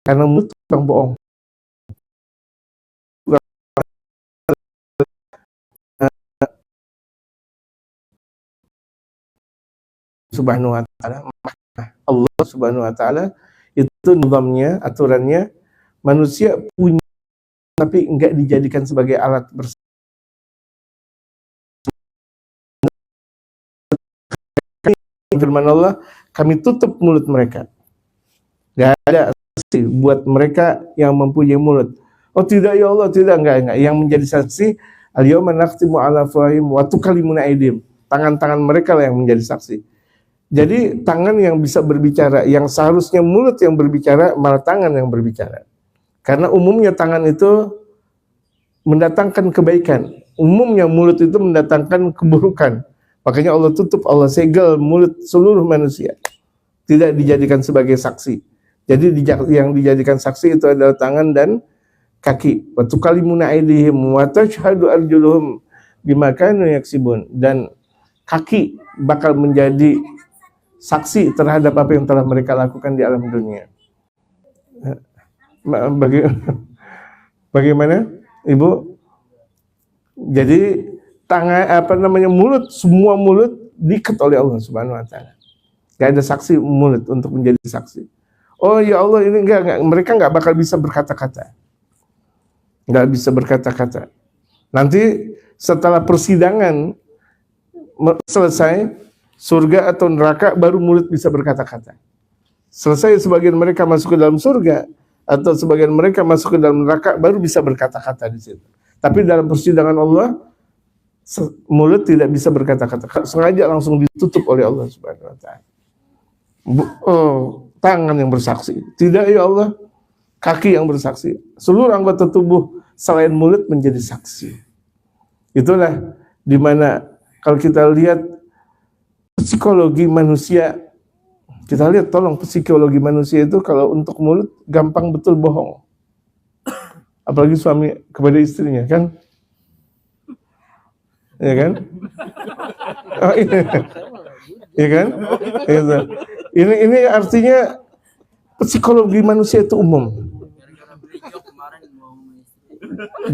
karena mulut tukang bohong. Subhanahu wa ta'ala, Allah Subhanahu wa ta'ala itu nizamnya, aturannya manusia punya tapi enggak dijadikan sebagai alat bersama. Firman Allah, kami tutup mulut mereka. Gak ada saksi buat mereka yang mempunyai mulut. Oh tidak ya Allah, tidak, enggak. Yang menjadi saksi, al-yawma nakhtimu ala afwahihim wa tukallimuna aydihim. Tangan-tangan mereka lah yang menjadi saksi. Jadi tangan yang bisa berbicara, yang seharusnya mulut yang berbicara, malah tangan yang berbicara. Karena umumnya tangan itu mendatangkan kebaikan. Umumnya mulut itu mendatangkan keburukan. Makanya Allah tutup, Allah segel mulut seluruh manusia. Tidak dijadikan sebagai saksi. Jadi yang dijadikan saksi itu adalah tangan dan kaki. Wa tukallimuna aydihim wa tashhadu arjuluhum bima kanu yaksibun. Dan kaki bakal menjadi saksi terhadap apa yang telah mereka lakukan di alam dunia. Bagaimana, Ibu? Jadi mulut, semua mulut diikat oleh Allah Subhanahu wa ta'ala. Gak ada saksi mulut untuk menjadi saksi. Oh ya Allah, ini enggak, mereka enggak bakal bisa berkata-kata. Enggak bisa berkata-kata. Nanti setelah persidangan selesai, surga atau neraka, baru mulut bisa berkata-kata. Selesai sebagian mereka masuk ke dalam surga atau sebagian mereka masuk ke dalam neraka, baru bisa berkata-kata di situ. Tapi dalam persidangan Allah, mulut tidak bisa berkata-kata. Sengaja langsung ditutup oleh Allah Subhanahu wa ta'ala. Tangan yang bersaksi. Tidak ya Allah, kaki yang bersaksi. Seluruh anggota tubuh selain mulut menjadi saksi. Itulah dimana kalau kita lihat psikologi manusia, kita lihat tolong psikologi manusia itu kalau untuk mulut gampang betul bohong. Apalagi suami kepada istrinya, kan? Ya kan? Oh, ini. Ya kan? Ini artinya psikologi manusia itu umum.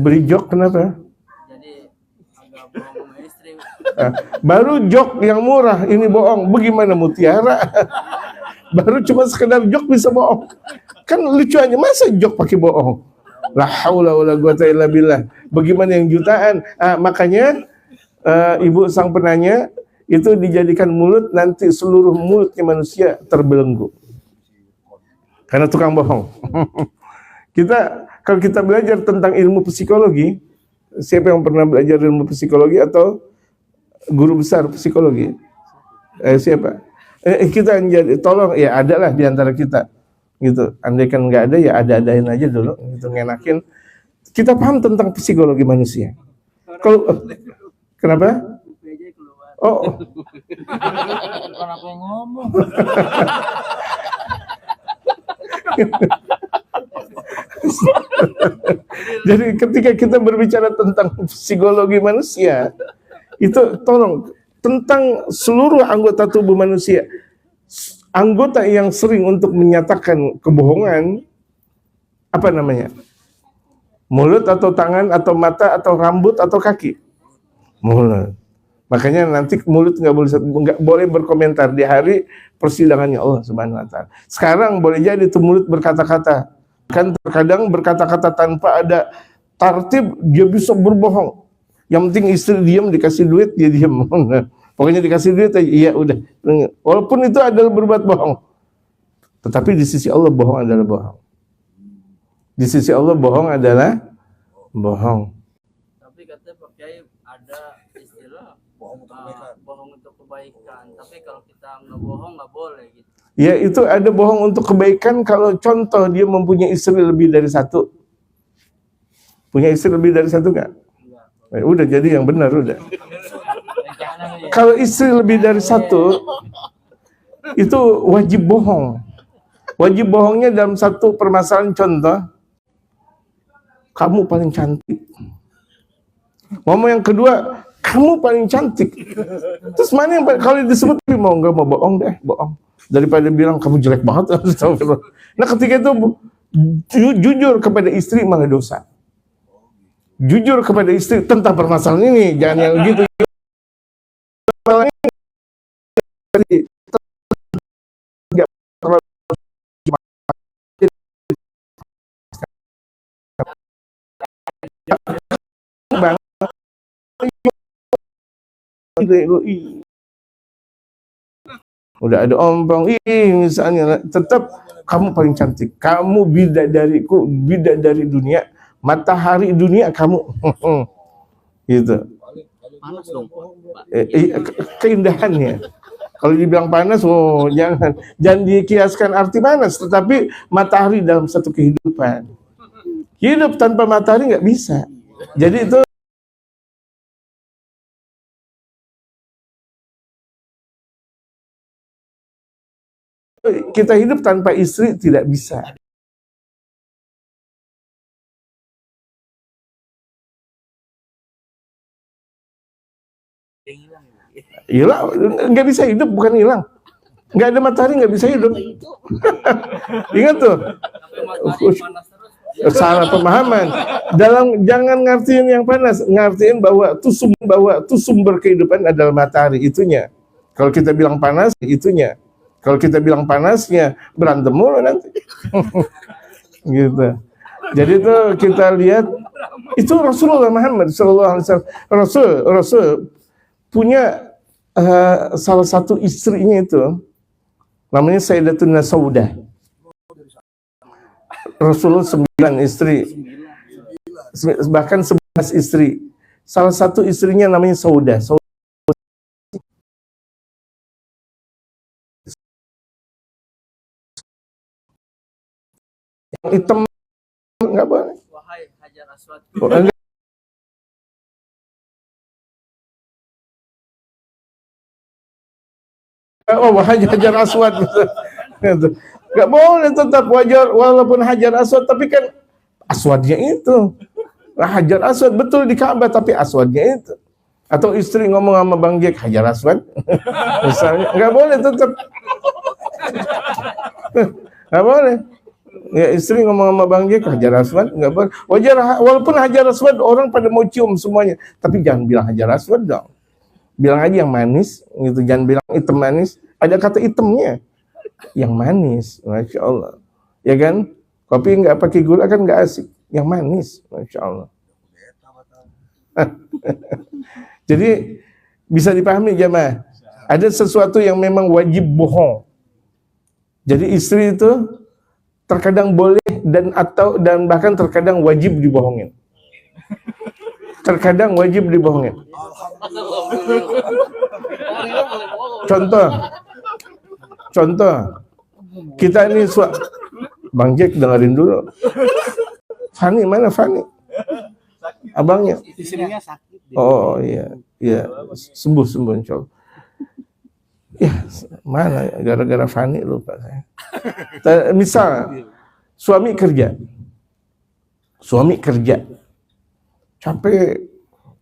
Beri jok kenapa? Jadi agak bohong sama istri. Baru jok yang murah, ini bohong. Bagaimana mutiara? Baru cuma sekedar jok bisa bohong. Kan lucu aja, masa jok pakai bohong? La haula wala quwata illa billah. Bagaimana yang jutaan? Makanya Ibu sang penanya itu dijadikan mulut, nanti seluruh mulutnya manusia terbelenggu karena tukang bohong. Kalau kita belajar tentang ilmu psikologi, siapa yang pernah belajar ilmu psikologi atau guru besar psikologi? Siapa? Kita jadi tolong ya, ada lah di antara kita gitu. Andai kan nggak ada ya ada-adain aja dulu gitu, ngenakin. Kita paham tentang psikologi manusia. Kalau kenapa? Oh. Bukan aku yang ngomong. Jadi ketika kita berbicara tentang psikologi manusia, itu tolong tentang seluruh anggota tubuh manusia. Anggota yang sering untuk menyatakan kebohongan, apa namanya? Mulut atau tangan atau mata atau rambut atau kaki? Mulut. Makanya nanti mulut nggak boleh berkomentar di hari persidangannya Allah Subhanahu wa ta'ala. Sekarang boleh jadi tuh mulut berkata-kata. Kan terkadang berkata-kata tanpa ada tartib, dia bisa berbohong. Yang penting istri diam, dikasih duit, dia diam. Pokoknya dikasih duit aja, iya udah. Walaupun itu adalah berbuat bohong. Tetapi di sisi Allah bohong adalah bohong. Di sisi Allah bohong adalah bohong. Tapi katanya Pak Kiai ada istilah bohong untuk kebaikan. Tapi kalau kita nggak bohong nggak boleh gitu. Ya itu ada bohong untuk kebaikan kalau contoh dia mempunyai istri lebih dari satu. Punya istri lebih dari satu nggak? Udah jadi yang benar udah. Kalau istri lebih dari satu, itu wajib bohong. Wajib bohongnya dalam satu permasalahan contoh, kamu paling cantik. Ngomong yang kedua, kamu paling cantik. Terus mana yang kalau disebut mau nggak mau bohong deh, bohong. Daripada bilang kamu jelek banget. Nah ketika itu jujur kepada istri malah dosa. Jujur kepada istri tentang permasalahan ini, jangan yang gitu. Udah ada ompong, misalnya tetap kamu paling cantik, kamu bidadariku, bidadari dunia, matahari dunia kamu, gitu. Panas dong, Keindahannya. Kalau dibilang panas, oh jangan dikiaskan arti panas, tetapi matahari dalam satu kehidupan. Hidup tanpa matahari nggak bisa. Jadi itu kita hidup tanpa istri tidak bisa. Hilang, nggak bisa hidup, bukan hilang. Nggak ada matahari nggak bisa hidup. Ingat tuh. Salah pemahaman. Jangan ngartiin yang panas, ngartiin bahwa itu sumber kehidupan adalah matahari, itunya. Kalau kita bilang panas, itunya. Kalau kita bilang panasnya, berantem mulu nanti. Gitu. Jadi itu kita lihat, itu Rasulullah Muhammad SAW. Rasul punya salah satu istrinya itu, namanya Sayyidatun Saudah. Rasulullah 9 istri, bahkan 11 istri. Salah satu istrinya namanya Saudah. Yang hitam nggak boleh. Wahai Hajar Aswad. Wahai Hajar Aswad. Nggak boleh tetap wajar walaupun Hajar Aswad, tapi kan aswadnya itu. Hajar Aswad betul di Ka'bah, tapi aswadnya itu. Atau istri ngomong sama Bang Jack, Hajar Aswad. Misalnya, nggak boleh tetap. Nggak boleh. Ya istri ngomong sama Bang Jack, Hajar Aswad, nggak boleh. Wajar, walaupun Hajar Aswad orang pada mau cium semuanya, tapi jangan bilang Hajar Aswad dong. Bilang aja yang manis, gitu. Jangan bilang hitam manis. Ada kata hitamnya. Yang manis, Masya Allah. Ya kan? Kopi nggak pakai gula kan nggak asik. Yang manis, Masya Allah. Jadi bisa dipahami jemaah. Ada sesuatu yang memang wajib bohong. Jadi istri itu terkadang boleh dan bahkan terkadang wajib dibohongin. Terkadang wajib dibohongin. Contoh, kita ini Bang Jack dengerin dulu. Fani mana Fani? Abangnya. Istrinya sakit. Oh iya, sembuh insyaallah. Ya mana ya, gara-gara Fani lupa saya. Misal suami kerja,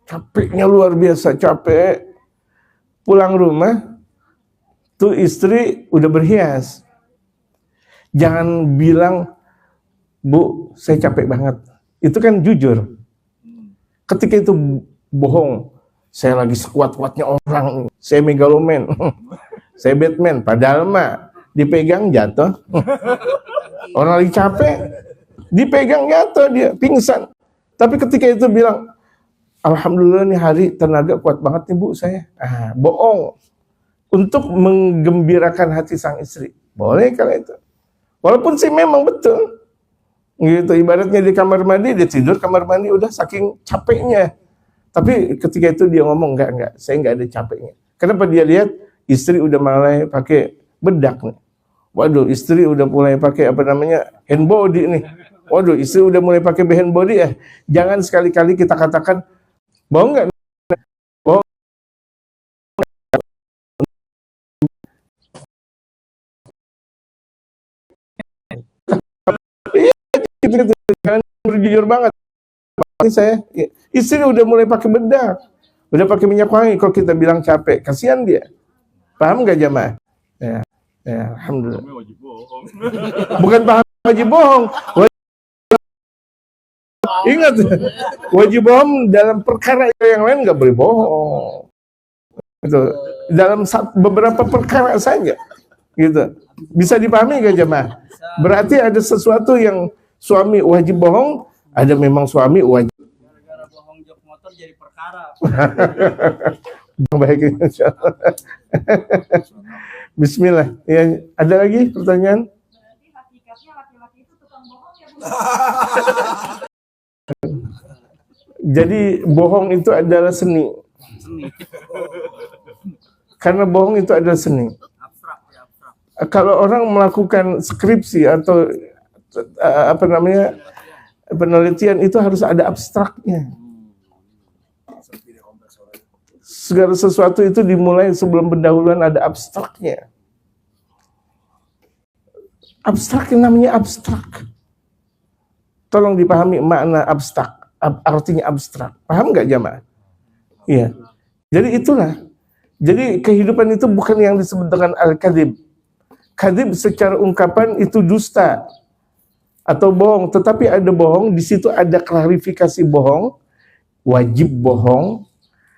capeknya luar biasa, capek, pulang rumah. Tuh istri udah berhias. Jangan bilang, Bu, saya capek banget. Itu kan jujur. Ketika itu bohong. Saya lagi sekuat-kuatnya orang. Saya megaloman. Saya Batman. Padahal mah dipegang jatuh. Orang lagi capek. Dipegang jatuh dia. Pingsan. Tapi ketika itu bilang, Alhamdulillah nih hari tenaga kuat banget nih Bu saya. Bohong. Untuk menggembirakan hati sang istri. Boleh kalau itu. Walaupun sih memang betul. Gitu, ibaratnya di kamar mandi, dia tidur kamar mandi udah saking capeknya. Tapi ketika itu dia ngomong, enggak, saya enggak ada capeknya. Kenapa? Dia lihat istri udah mulai pakai bedak nih. Waduh, istri udah mulai pakai apa namanya hand body nih. Waduh, istri udah mulai pakai hand body ya. Jangan sekali-kali kita katakan, bohong enggak? Bohong. Gitu, jangan berjujur banget. Saya, istri udah mulai pakai bedak, udah pakai minyak wangi. Kok kita bilang capek? Kasihan dia. Paham nggak jamaah? Ya, alhamdulillah. Bukan paham wajib bohong. Ingat, wajib bohong dalam perkara yang lain nggak boleh bohong. Itu dalam beberapa perkara saja, gitu. Bisa dipahami nggak jamaah? Berarti ada sesuatu yang suami wajib bohong, ada memang suami wajib. Gara-gara bohong jok motor jadi perkara. Baik, insyaallah. Bismillah. Ya, ada lagi pertanyaan? Berarti hakikatnya laki-laki itu tukang bohong ya Bu? Jadi bohong itu adalah seni. Karena bohong itu adalah seni. Abstrak ya, abstrak. Kalau orang melakukan skripsi atau apa namanya penelitian itu harus ada abstraknya. Segala sesuatu itu dimulai sebelum pendahuluan ada abstraknya. Abstrak yang namanya abstrak. Tolong dipahami makna abstrak, artinya abstrak. Paham nggak jamaah? Iya. Jadi itulah. Jadi kehidupan itu bukan yang disebut dengan al-kadhib. Kadhib secara ungkapan itu dusta atau bohong, tetapi ada bohong, di situ ada klarifikasi bohong, wajib bohong,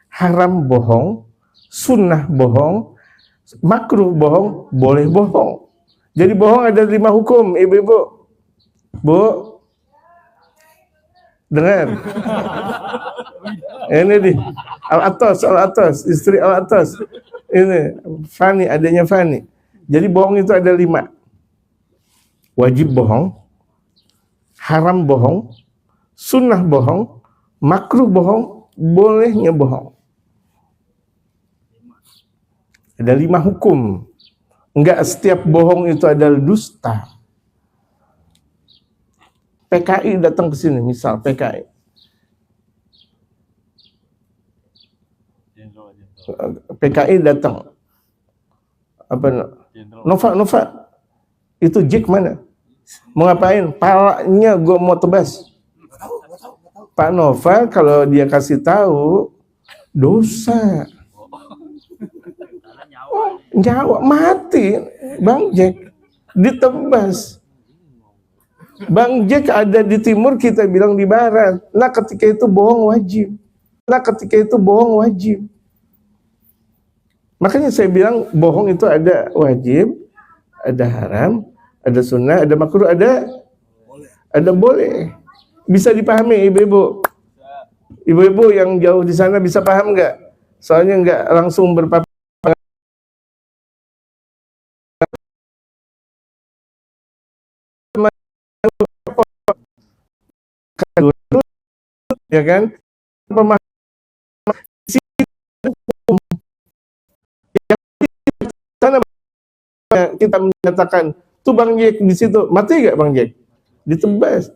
haram bohong, sunnah bohong, makruh bohong, boleh bohong. Jadi bohong ada 5 hukum, ibu-ibu. Bu, dengar. Ini nih, Al-Atas, istri Al-Atas. Ini, Fani, adanya Fani. Jadi bohong itu ada 5. Wajib bohong, haram bohong, sunnah bohong, makruh bohong, bolehnya bohong. Ada 5 hukum. Enggak setiap bohong itu adalah dusta. PKI datang ke sini, misal PKI. PKI datang. Apa? Nova. Itu Jack mana? Mau ngapain? Palanya gue mau tebas. Pak Nova kalau dia kasih tahu dosa. Nyawa mati Bang Jack ditebas. Bang Jack ada di timur, kita bilang di barat. Nah ketika itu bohong wajib. Makanya saya bilang bohong itu ada wajib, ada haram, ada sunnah, ada makruh, ada boleh. Bisa dipahami ibu-ibu? Ibu-ibu yang jauh di sana bisa paham nggak? Soalnya nggak langsung berpaparan. Ya kan? Kita menyatakan tuh Bang Jack di situ mati gak Bang Jack? Ditebas.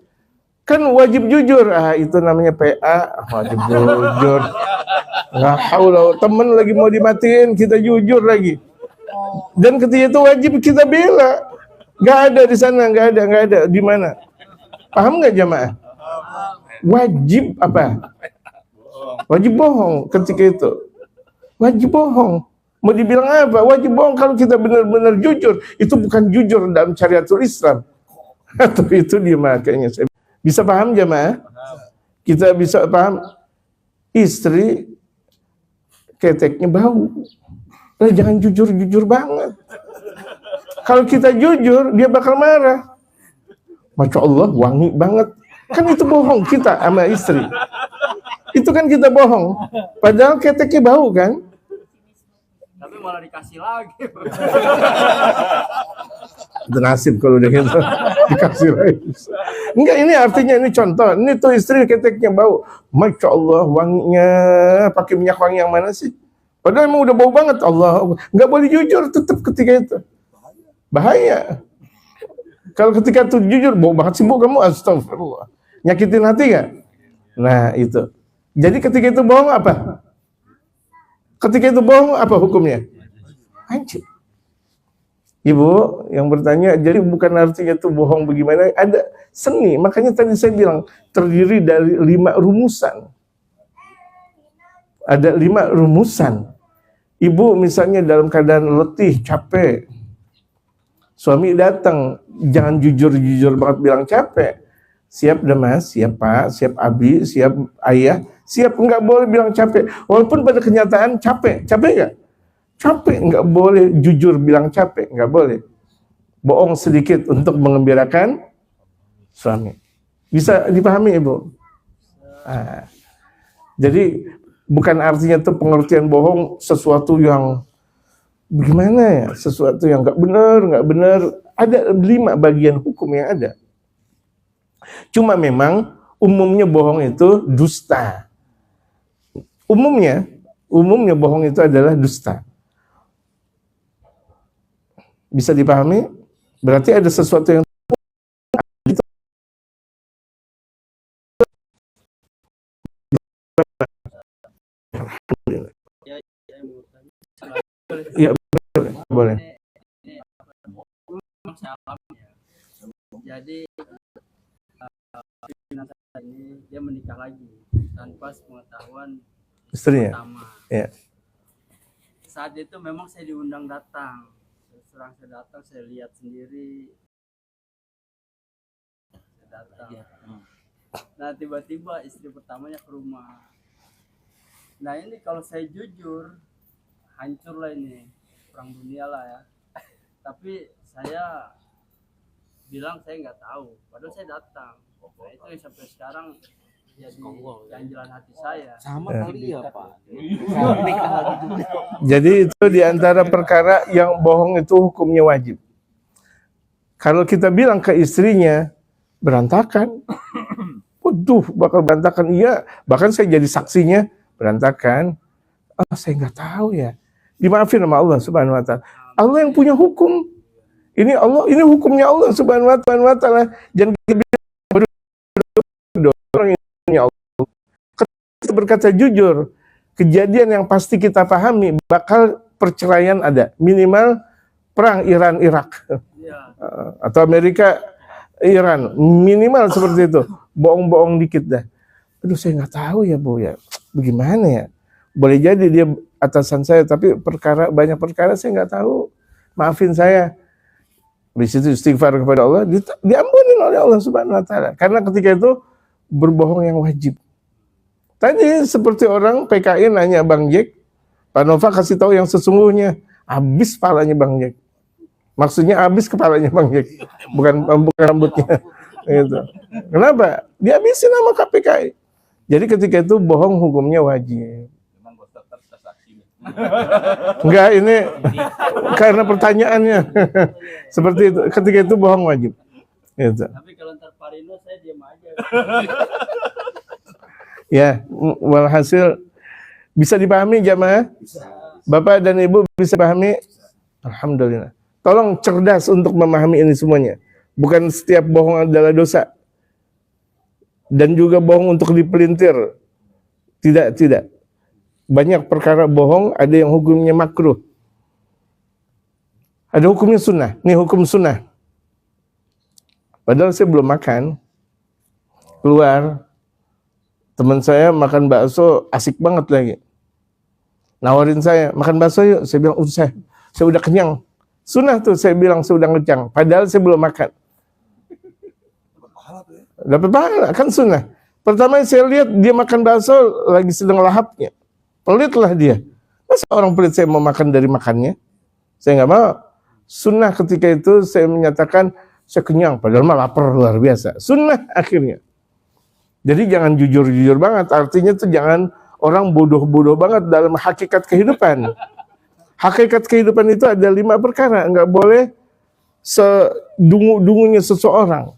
Kan wajib jujur. Itu namanya PA, wajib jujur. Nggak haula, temen lagi mau dimatiin kita jujur lagi. Dan ketika itu wajib kita bela. Nggak ada di sana, nggak ada. Di mana? Paham nggak jamaah? Wajib apa? Wajib bohong ketika itu. Wajib bohong. Mau dibilang apa? Wajib bohong kalau kita benar-benar jujur. Itu bukan jujur dalam syariatul Islam. Tapi itu dia makanya. Bisa paham jamaah? Kita bisa paham. Istri keteknya bau. Jangan jujur-jujur banget. Kalau kita jujur, dia bakal marah. Masya Allah, wangi banget. Kan itu bohong kita sama istri. Itu kan kita bohong. Padahal keteknya bau kan? Tapi malah dikasih lagi. Itu nasib kalau udah gitu dikasih lagi. Enggak, ini artinya ini contoh. Ini tuh istri keteknya bau. Masya Allah wanginya, pakai minyak wangi yang mana sih? Padahal emang udah bau banget. Allah, nggak boleh jujur tetap ketika itu. Bahaya. Kalau ketika itu jujur, bau banget sih bu kamu, astagfirullah. Nyakitin hati gak? Nah itu. Jadi ketika itu bohong apa? Ketika itu bohong apa hukumnya? Hancur. Ibu yang bertanya, jadi bukan artinya itu bohong bagaimana, ada seni. Makanya tadi saya bilang terdiri dari 5 rumusan. Ada 5 rumusan. Ibu misalnya dalam keadaan letih, capek, suami datang, jangan jujur-jujur banget bilang capek. Siap dah mas, siap pak, siap abi, siap ayah, siap, enggak boleh bilang capek. Walaupun pada kenyataan capek enggak? Capek, enggak boleh jujur bilang capek, enggak boleh. Bohong sedikit untuk mengembirakan suami. Bisa dipahami ibu? Jadi bukan artinya itu pengertian bohong sesuatu yang bagaimana ya, sesuatu yang enggak benar. Ada 5 bagian hukum yang ada. Cuma memang umumnya bohong itu dusta. Umumnya bohong itu adalah dusta. Bisa dipahami? Berarti ada sesuatu yang ya boleh. Jadi ini dia menikah lagi tanpa pengetahuan Istrinya. pertama. Ya. Saat itu memang saya diundang datang. Serang saya datang, saya lihat sendiri. Saya datang. Nah tiba-tiba istri pertamanya ke rumah. Nah ini kalau saya jujur, hancur lah ini, perang dunia lah ya. Tapi saya bilang saya nggak tahu, padahal saya datang. Nah itu yang sampai sekarang jadi ganjalan hati saya. Sama kali ya Pak. Jadi itu diantara perkara yang bohong itu hukumnya wajib. Kalau kita bilang ke istrinya berantakan, waduh bakal berantakan, iya. Bahkan saya jadi saksinya berantakan. Saya nggak tahu ya. Dimaafin sama Allah Subhanahu Wa Taala. Allah yang punya hukum. Ini Allah, ini hukumnya Allah Subhanahu Wa Taala. Jangan orang ini Allah. Kita berkata jujur, kejadian yang pasti kita pahami bakal perceraian ada, minimal perang Iran Irak atau Amerika Iran, minimal seperti itu. Bohong-bohong dikit dah. Aduh saya nggak tahu ya bu ya, bagaimana ya? Boleh jadi dia atasan saya, tapi banyak perkara saya nggak tahu. Maafin saya. Di situ istighfar kepada Allah, diampunin oleh Allah Subhanahu Wa Taala. Karena ketika itu berbohong yang wajib. Tadi seperti orang PKI nanya Bang Jack, Pak Nova kasih tahu yang sesungguhnya, habis kepalanya Bang Jack. Maksudnya habis kepalanya Bang Jack, bukan rambutnya. Gitu. Kenapa? Dihabisin sama KPKI. Jadi ketika itu bohong hukumnya wajib. Enggak, ini karena pertanyaannya seperti itu. Ketika itu bohong wajib. Gitu. Tapi kalau ntar Parino saya diam aja. Ya, walhasil bisa dipahami jamaah? Bapak dan Ibu bisa pahami? Alhamdulillah. Tolong cerdas untuk memahami ini semuanya. Bukan setiap bohong adalah dosa. Dan juga bohong untuk dipelintir. Tidak. Banyak perkara bohong, ada yang hukumnya makruh. Ada hukumnya sunnah. Ini hukum sunnah. Padahal saya belum makan. Keluar. Teman saya makan bakso, asik banget lagi. Nawarin saya, makan bakso yuk. Saya bilang, saya udah kenyang. Sunnah tuh, saya bilang saya udah kenyang. Padahal saya belum makan. Dapat pahala, kan sunnah. Pertama saya lihat dia makan bakso, lagi sedang lahapnya. Pelit lah dia. Masa orang pelit saya mau makan dari makannya? Saya nggak mau. Sunnah ketika itu saya menyatakan saya kenyang. Padahal mah lapar luar biasa. Sunnah akhirnya. Jadi jangan jujur-jujur banget. Artinya tuh jangan orang bodoh-bodoh banget dalam hakikat kehidupan. Hakikat kehidupan itu ada 5 perkara. Nggak boleh sedungu-dungunya seseorang.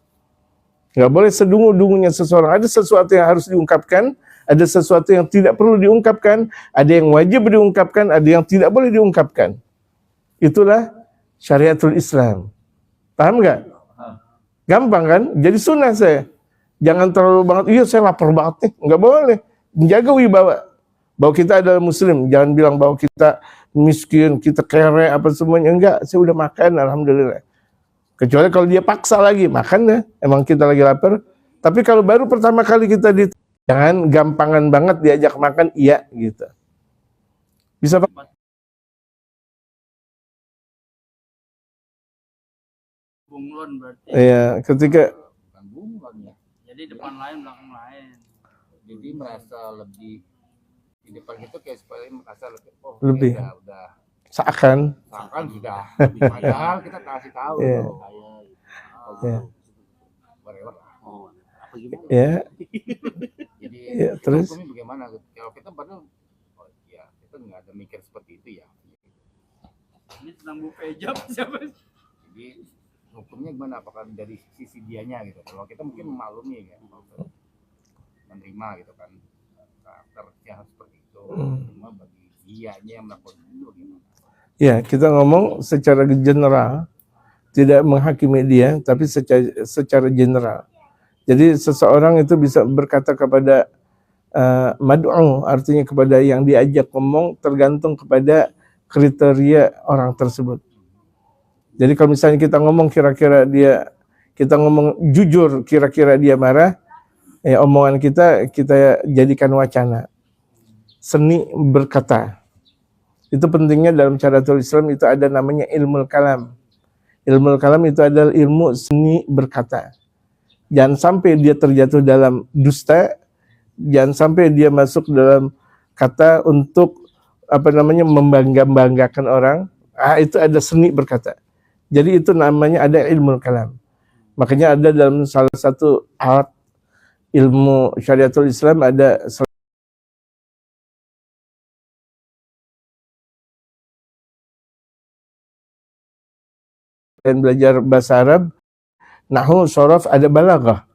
Nggak boleh sedungu-dungunya seseorang. Ada sesuatu yang harus diungkapkan, ada sesuatu yang tidak perlu diungkapkan, ada yang wajib diungkapkan, ada yang tidak boleh diungkapkan. Itulah syariatul Islam. Paham nggak? Gampang kan? Jadi sunnah saya. Jangan terlalu banget, iya saya lapar banget nih. Nggak boleh. Menjaga wibawa. Bahwa kita adalah muslim. Jangan bilang bahwa kita miskin, kita kere, apa semuanya. Enggak, saya udah makan, alhamdulillah. Kecuali kalau dia paksa lagi, makan ya. Emang kita lagi lapar. Tapi kalau baru pertama kali kita jangan gampangan banget diajak makan, iya gitu. Bisa Pak? Bunglon berarti. Iya, ketika Bukan bunglon ya. Jadi depan lain, belakang lain. Jadi merasa lebih di depan itu kayak supaya merasa lebih Lebih. udah seakan seakan sudah. Padahal kita kasih tahu Iya. loh, kayak Iya. whatever lah. Apa gimana? ya, Jadi Iya, kita terus? hukumnya bagaimana? Kalau kita padahal ya kita nggak ada mikir seperti itu ya. Ini tentang Bu Pejab siapa? Jadi hukumnya gimana? Apakah dari sisi dianya gitu? Kalau kita mungkin memaklumi ya, menerima gitu kan karakternya seperti itu. Cuma bagi dianya yang melakukan itu gimana? ya kita ngomong secara general, tidak menghakimi dia, tapi secara general. Jadi seseorang itu bisa berkata kepada mad'u, artinya kepada yang diajak ngomong, tergantung kepada kriteria orang tersebut. Jadi kalau misalnya kita ngomong kita ngomong jujur, kira-kira dia marah, ya omongan kita jadikan wacana. Seni berkata. Itu pentingnya dalam syariatul Islam itu ada namanya ilmu kalam. Ilmu kalam itu adalah ilmu seni berkata. Jangan sampai dia terjatuh dalam dusta, jangan sampai dia masuk dalam kata untuk membanggakan orang. Itu ada seni berkata. Jadi itu namanya ada ilmu kalam. Makanya ada dalam salah satu alat ilmu syariatul Islam ada dan belajar bahasa Arab, nahwu, shorof, ada balaghah.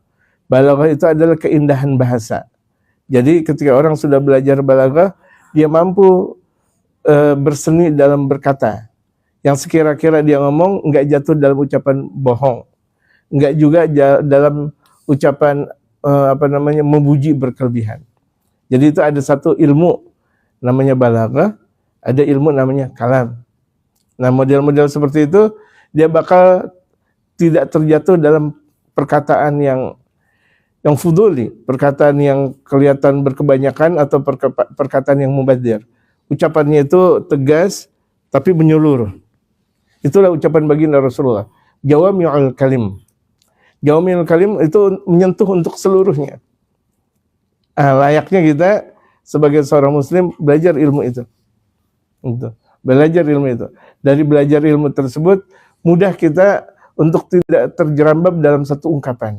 Balaghah itu adalah keindahan bahasa. Jadi ketika orang sudah belajar balaghah, dia mampu berseni dalam berkata. Yang sekira-kira dia ngomong enggak jatuh dalam ucapan bohong. Enggak juga dalam ucapan memuji berkelebihan. Jadi itu ada satu ilmu namanya balaghah, ada ilmu namanya kalam. Nah, model-model seperti itu dia bakal tidak terjatuh dalam perkataan yang fuduli, perkataan yang kelihatan berkebanyakan atau perkataan yang mubadir. Ucapannya itu tegas tapi menyeluruh. Itulah ucapan baginda Rasulullah. Jawami'ul kalim. Jawami'ul kalim itu menyentuh untuk seluruhnya. Layaknya kita sebagai seorang muslim belajar ilmu itu. Belajar ilmu itu. Dari belajar ilmu tersebut mudah kita untuk tidak terjerambab dalam satu ungkapan.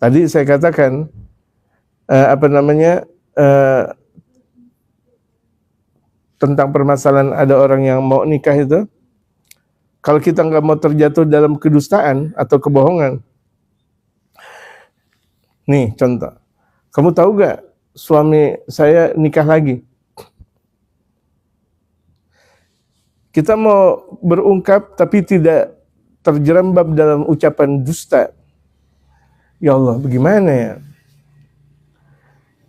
Tadi saya katakan tentang permasalahan ada orang yang mau nikah itu, kalau kita nggak mau terjatuh dalam kedustaan atau kebohongan. Nih contoh, kamu tahu nggak suami saya nikah lagi? Kita mau berungkap tapi tidak terjerambab dalam ucapan dusta. Ya Allah, bagaimana ya?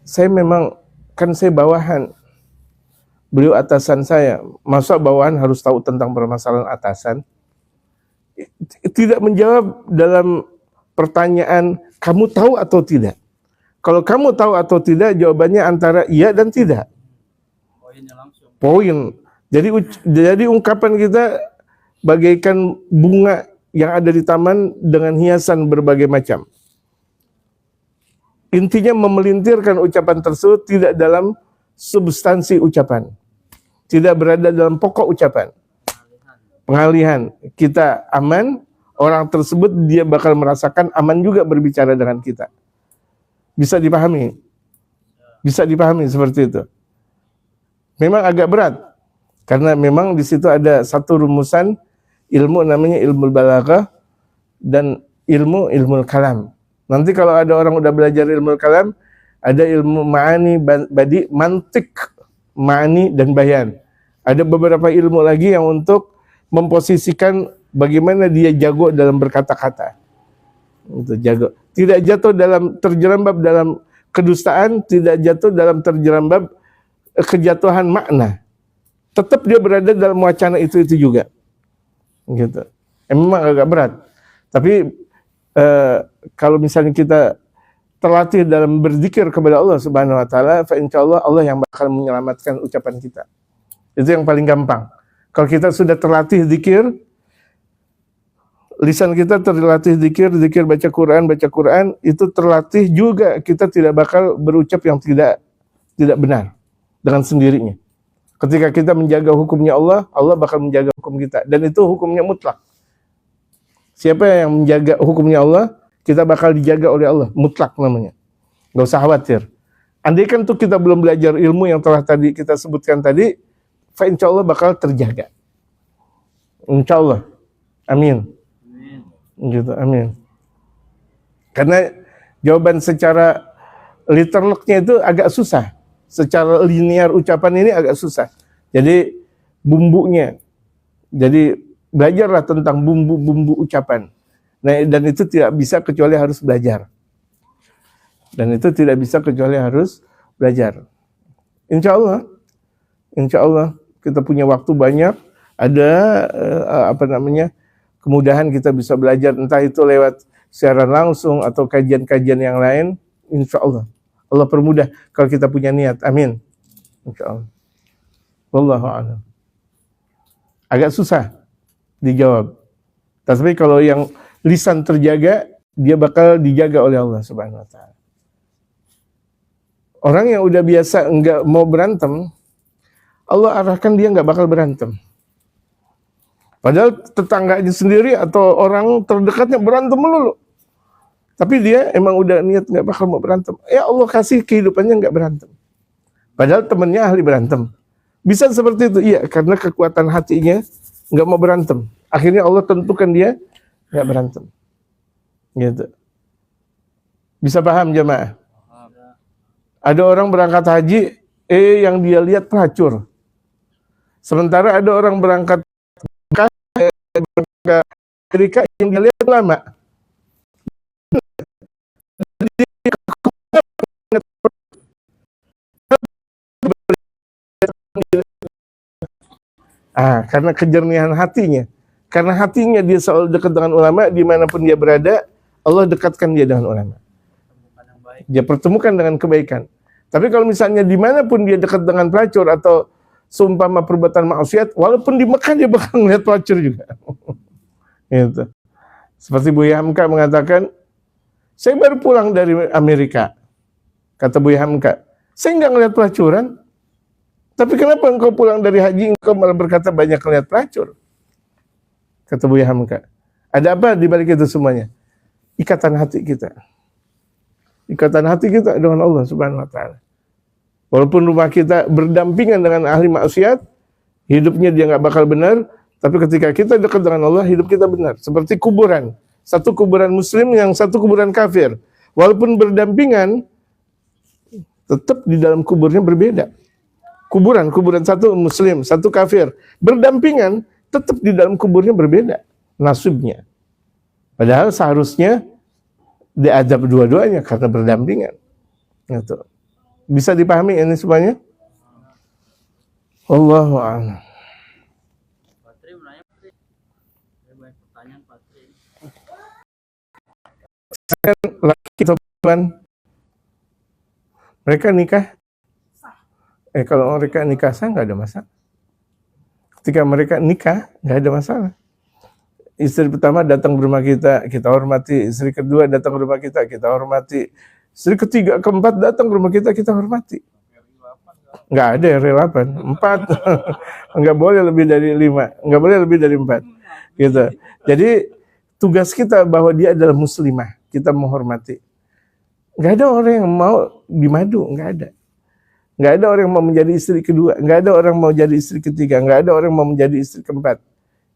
Saya bawahan. Beliau atasan saya. Masa bawahan harus tahu tentang permasalahan atasan? Tidak menjawab dalam pertanyaan, kamu tahu atau tidak? Kalau kamu tahu atau tidak, jawabannya antara iya dan tidak. Poinnya langsung. Poin. Jadi ungkapan kita bagaikan bunga yang ada di taman dengan hiasan berbagai macam. Intinya memelintirkan ucapan tersebut tidak dalam substansi ucapan. Tidak berada dalam pokok ucapan. Pengalihan. Kita aman, orang tersebut dia bakal merasakan aman juga berbicara dengan kita. Bisa dipahami? Bisa dipahami seperti itu. Memang agak berat, karena memang di situ ada satu rumusan ilmu namanya ilmu balaghah dan ilmu kalam. Nanti kalau ada orang udah belajar ilmu kalam, ada ilmu ma'ani, badi, mantik, ma'ani dan bayan. Ada beberapa ilmu lagi yang untuk memposisikan bagaimana dia jago dalam berkata-kata. Itu jago. Tidak jatuh dalam terjerembab dalam kedustaan, tidak jatuh dalam terjerembab kejatuhan makna. Tetap dia berada dalam wacana itu juga. Gitu. Memang agak berat. Tapi kalau misalnya kita terlatih dalam berzikir kepada Allah Subhanahu wa taala, fa insyaallah Allah yang bakal menyelamatkan ucapan kita. Itu yang paling gampang. Kalau kita sudah terlatih zikir, lisan kita terlatih zikir baca Quran, itu terlatih juga kita tidak bakal berucap yang tidak benar dengan sendirinya. Ketika kita menjaga hukumnya Allah, Allah bakal menjaga hukum kita, dan itu hukumnya mutlak. Siapa yang menjaga hukumnya Allah, kita bakal dijaga oleh Allah, mutlak namanya. Gak usah khawatir. Andai kan tuh kita belum belajar ilmu yang telah tadi kita sebutkan tadi, fa insyaallah bakal terjaga. Insyaallah. Amin. Gitu, amin. Karena jawaban secara literalnya itu agak susah. Secara linear ucapan ini agak susah. Jadi bumbunya. Jadi belajarlah tentang bumbu-bumbu ucapan. Nah, dan itu tidak bisa kecuali harus belajar. Insya Allah kita punya waktu banyak. Ada kemudahan kita bisa belajar, entah itu lewat siaran langsung atau kajian-kajian yang lain. Insya Allah Allah permudah kalau kita punya niat. Amin. Insya Allah. Wallahu a'lam. Agak susah dijawab. Tapi kalau yang lisan terjaga, dia bakal dijaga oleh Allah Subhanahu wa taala. Orang yang udah biasa enggak mau berantem, Allah arahkan dia enggak bakal berantem. Padahal tetangganya sendiri atau orang terdekatnya berantem melulu. Tapi dia emang udah niat enggak bakal mau berantem. Ya Allah kasih kehidupannya enggak berantem. Padahal temannya ahli berantem. Bisa seperti itu? Iya, karena kekuatan hatinya enggak mau berantem. Akhirnya Allah tentukan dia enggak berantem. Gitu. Bisa paham jemaah? Ada orang berangkat haji, yang dia lihat pelacur. Sementara ada orang berangkat ke Amerika yang dia lihat lama. Karena kejernihan hatinya. Karena hatinya dia selalu dekat dengan ulama, dimanapun dia berada, Allah dekatkan dia dengan ulama. Dia pertemukan dengan kebaikan. Tapi kalau misalnya dimanapun dia dekat dengan pelacur atau seumpama perbuatan maksiat, walaupun di Mekah dia bakal melihat pelacur juga. Gitu. Seperti Buya Hamka mengatakan, saya baru pulang dari Amerika. Kata Buya Hamka, saya nggak ngelihat pelacuran. Tapi kenapa engkau pulang dari haji, engkau malah berkata banyak ngelihat pelacur? Kata Buya Hamka. Ada apa di balik itu semuanya? Ikatan hati kita. Ikatan hati kita dengan Allah Subhanahu wa taala. Walaupun rumah kita berdampingan dengan ahli maksiat, hidupnya dia nggak bakal benar, tapi ketika kita dekat dengan Allah, hidup kita benar. Seperti kuburan. Satu kuburan muslim, yang satu kuburan kafir. Walaupun berdampingan, tetap di dalam kuburnya berbeda. Kuburan satu muslim, satu kafir. Berdampingan, tetap di dalam kuburnya berbeda nasibnya. Padahal seharusnya diadab dua-duanya karena berdampingan. Gitu. Bisa dipahami ini semuanya? Allahu a'lam. Patri menanya, Patri. Ada banyak pertanyaan, Patri. Laki atau perempuan, mereka nikah. Kalau mereka nikah sah nggak ada masalah. Ketika mereka nikah nggak ada masalah. Istri pertama datang ke rumah kita, kita hormati. Istri kedua datang ke rumah kita, kita hormati. Istri ketiga, keempat datang ke rumah kita, kita hormati. Nggak ada RL 8, 4. Nggak boleh lebih dari 5, nggak boleh lebih dari 4. Gitu. Jadi tugas kita bahwa dia adalah muslimah, kita menghormati. Nggak ada orang yang mau dimadu, nggak ada. Nggak ada orang yang mau menjadi istri kedua, nggak ada orang mau jadi istri ketiga, nggak ada orang yang mau menjadi istri keempat.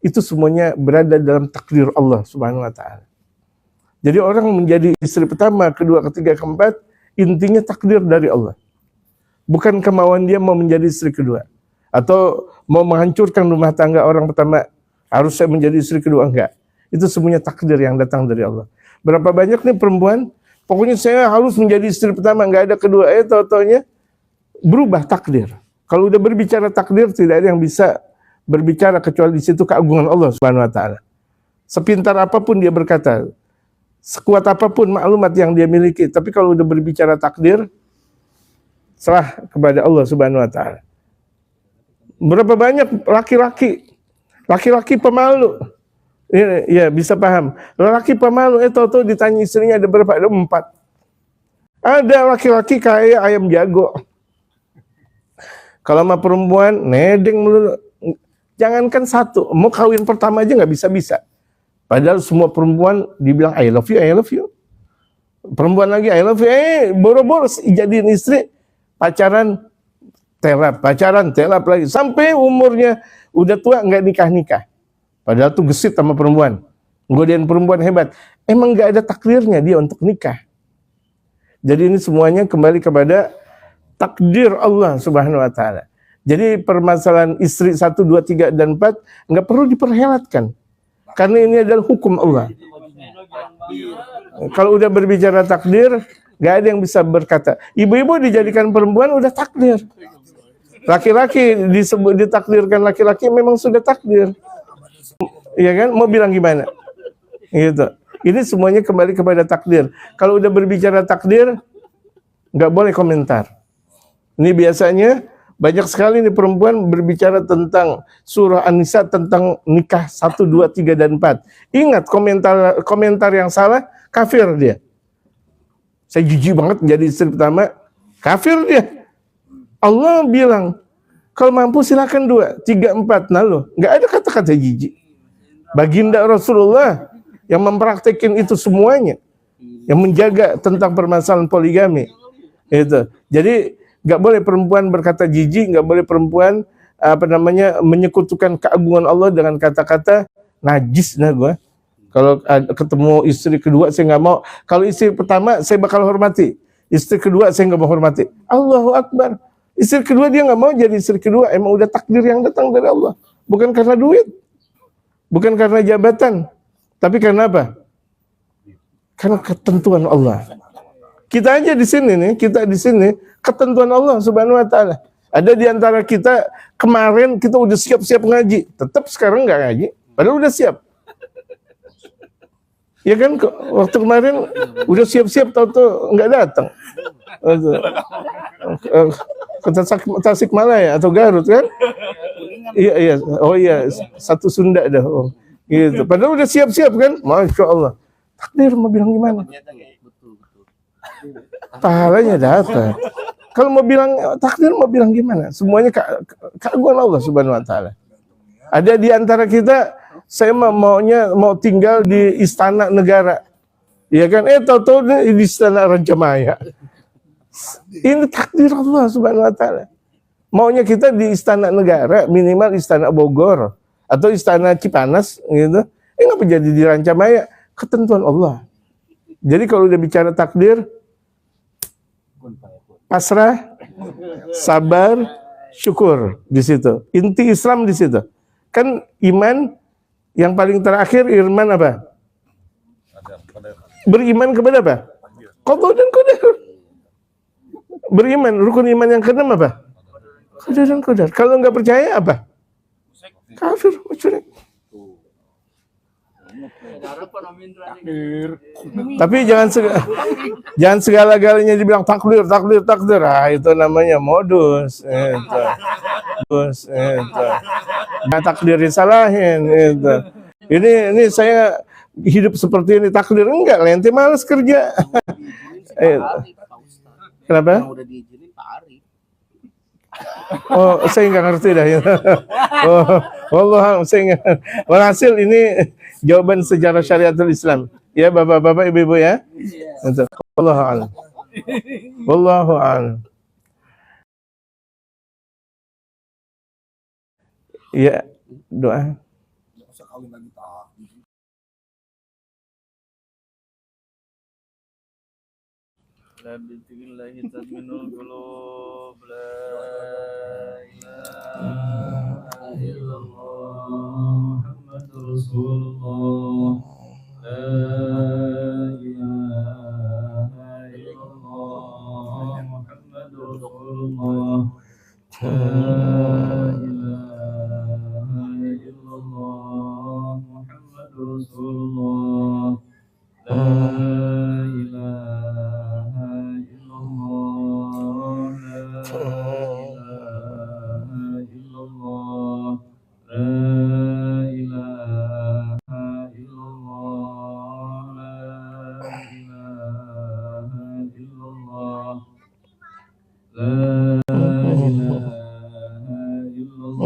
Itu semuanya berada dalam takdir Allah Subhanahu wa taala. Jadi orang menjadi istri pertama, kedua, ketiga, keempat, intinya takdir dari Allah. Bukan kemauan dia mau menjadi istri kedua atau mau menghancurkan rumah tangga orang pertama, harus saya menjadi istri kedua, enggak. Itu semuanya takdir yang datang dari Allah. Berapa banyak nih perempuan, pokoknya saya harus menjadi istri pertama, enggak ada kedua, tahu-taunya berubah takdir. Kalau udah berbicara takdir, tidak ada yang bisa berbicara kecuali di situ keagungan Allah Subhanahu wa taala. Sepintar apapun dia berkata, sekuat apapun maklumat yang dia miliki, tapi kalau udah berbicara takdir, serah kepada Allah Subhanahu wa taala. Berapa banyak laki-laki pemalu. Ya, bisa paham. Laki pemalu, tahu-tahu ditanya istrinya ada berapa? Ada 4. Ada laki-laki kayak ayam jago. Kalau sama perempuan, nedeng melulu. Jangankan satu, mau kawin pertama aja nggak bisa-bisa. Padahal semua perempuan dibilang I love you, I love you. Perempuan lagi I love you, boro-boro jadiin istri, pacaran telap lagi. Sampai umurnya udah tua nggak nikah-nikah. Padahal tuh gesit sama perempuan. Godain perempuan hebat. Emang nggak ada takdirnya dia untuk nikah. Jadi ini semuanya kembali kepada takdir Allah Subhanahu wa taala. Jadi permasalahan istri 1, 2, 3, dan 4 nggak perlu diperhelatkan. Karena ini adalah hukum Allah. Kalau udah berbicara takdir, nggak ada yang bisa berkata. Ibu-ibu dijadikan perempuan udah takdir. Laki-laki ditakdirkan laki-laki memang sudah takdir. Iya kan? Mau bilang gimana? Gitu. Ini semuanya kembali kepada takdir. Kalau udah berbicara takdir, nggak boleh komentar. Ini biasanya banyak sekali nih perempuan berbicara tentang surah An-Nisa tentang nikah 1, 2, 3, dan 4. Ingat komentar yang salah, kafir dia. Saya jijik banget menjadi istri pertama, kafir dia. Allah bilang, kalau mampu silakan 2, 3, 4. Nah loh, nggak ada kata-kata jijik. Baginda Rasulullah yang mempraktekin itu semuanya, yang menjaga tentang permasalahan poligami. Itu. Jadi nggak boleh perempuan berkata jijik, nggak boleh perempuan menyekutukan keagungan Allah dengan kata-kata najis. Nah gue kalau ketemu istri kedua saya nggak mau. Kalau istri pertama saya bakal hormati, istri kedua saya nggak mau hormati. Allahu Akbar. Istri kedua dia nggak mau jadi istri kedua, emang udah takdir yang datang dari Allah. Bukan karena duit, bukan karena jabatan, tapi karena apa? Karena ketentuan Allah. Kita aja di sini nih, ketentuan Allah Subhanahu wa taala. Ada di antara kita kemarin kita udah siap-siap ngaji, tetap sekarang nggak ngaji, padahal udah siap. Ya kan, waktu kemarin udah siap-siap, tahu-tahu nggak datang. Ke Tasikmalaya atau Garut kan? Iya. Oh iya, satu Sunda dah. Oh, gitu. Padahal udah siap-siap kan? Masya Allah. Takdir mau bilang gimana? Pahalanya dapat. Kalau mau bilang takdir mau bilang gimana? Semuanya keagungan Allah Subhanahu wa taala. Ada di antara kita, saya mau tinggal di istana negara. Ya kan? Tahu-tahu di istana Raja Maya. Ini takdir Allah Subhanahu wa taala. Maunya kita di istana negara, minimal istana Bogor atau istana Cipanas gitu. Ngapa jadi di Raja Maya? Ketentuan Allah. Jadi kalau udah bicara takdir, pasrah, sabar, syukur di situ. Inti Islam di situ. Kan iman yang paling terakhir iman apa? Beriman kepada apa? Qadha dan qadar. Beriman, rukun iman yang keenam apa? Qadar dan qadar. Kalau nggak percaya apa? Kafir, musyrik. Tapi jangan segala-galanya dibilang takdir. Ah, itu namanya modus. Nah, takdir disalahin. Ini saya hidup seperti ini takdir enggak? Lente malas kerja. Kenapa? Udah diizinin Pak Ari. Oh, saya nggak ngerti dah. Oh, Allah, saya nggak. Walhasil ini jawaban sejarah syariatul Islam. Ya, bapak-bapak, ibu-ibu ya. Allah a'lam. Wallahu a'lam. Iya, doa. La bidzikrillahi tatma'innul qulub. La ilaha illallah Muhammadur Rasulullah. La ilaha illallah Muhammadur Rasulullah. La ilaha illallah Muhammadur Rasulullah. La ilaha illallah. La ilaha illallah. La ilaha illallah. La ilaha illallah. La ilaha illallah.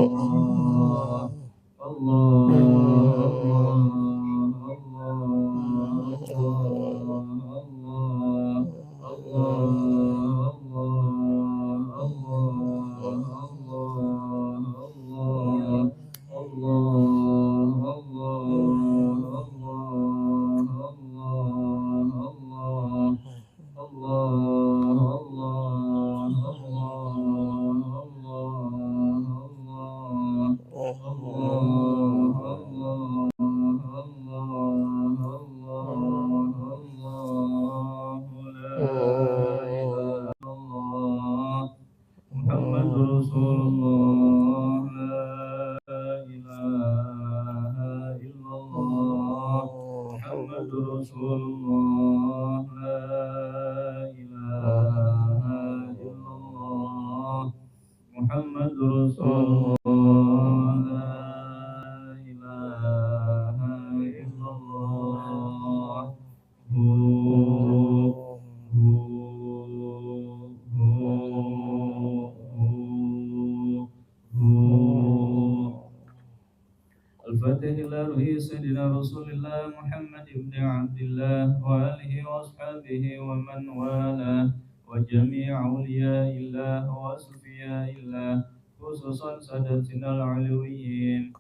الفاتح إلى روح سيدنا رسول الله محمد بن عبد الله وآله وأصحابه ومن والاه وجميع أولياء الله وأصفياء الله خصوصا سادتنا العلويين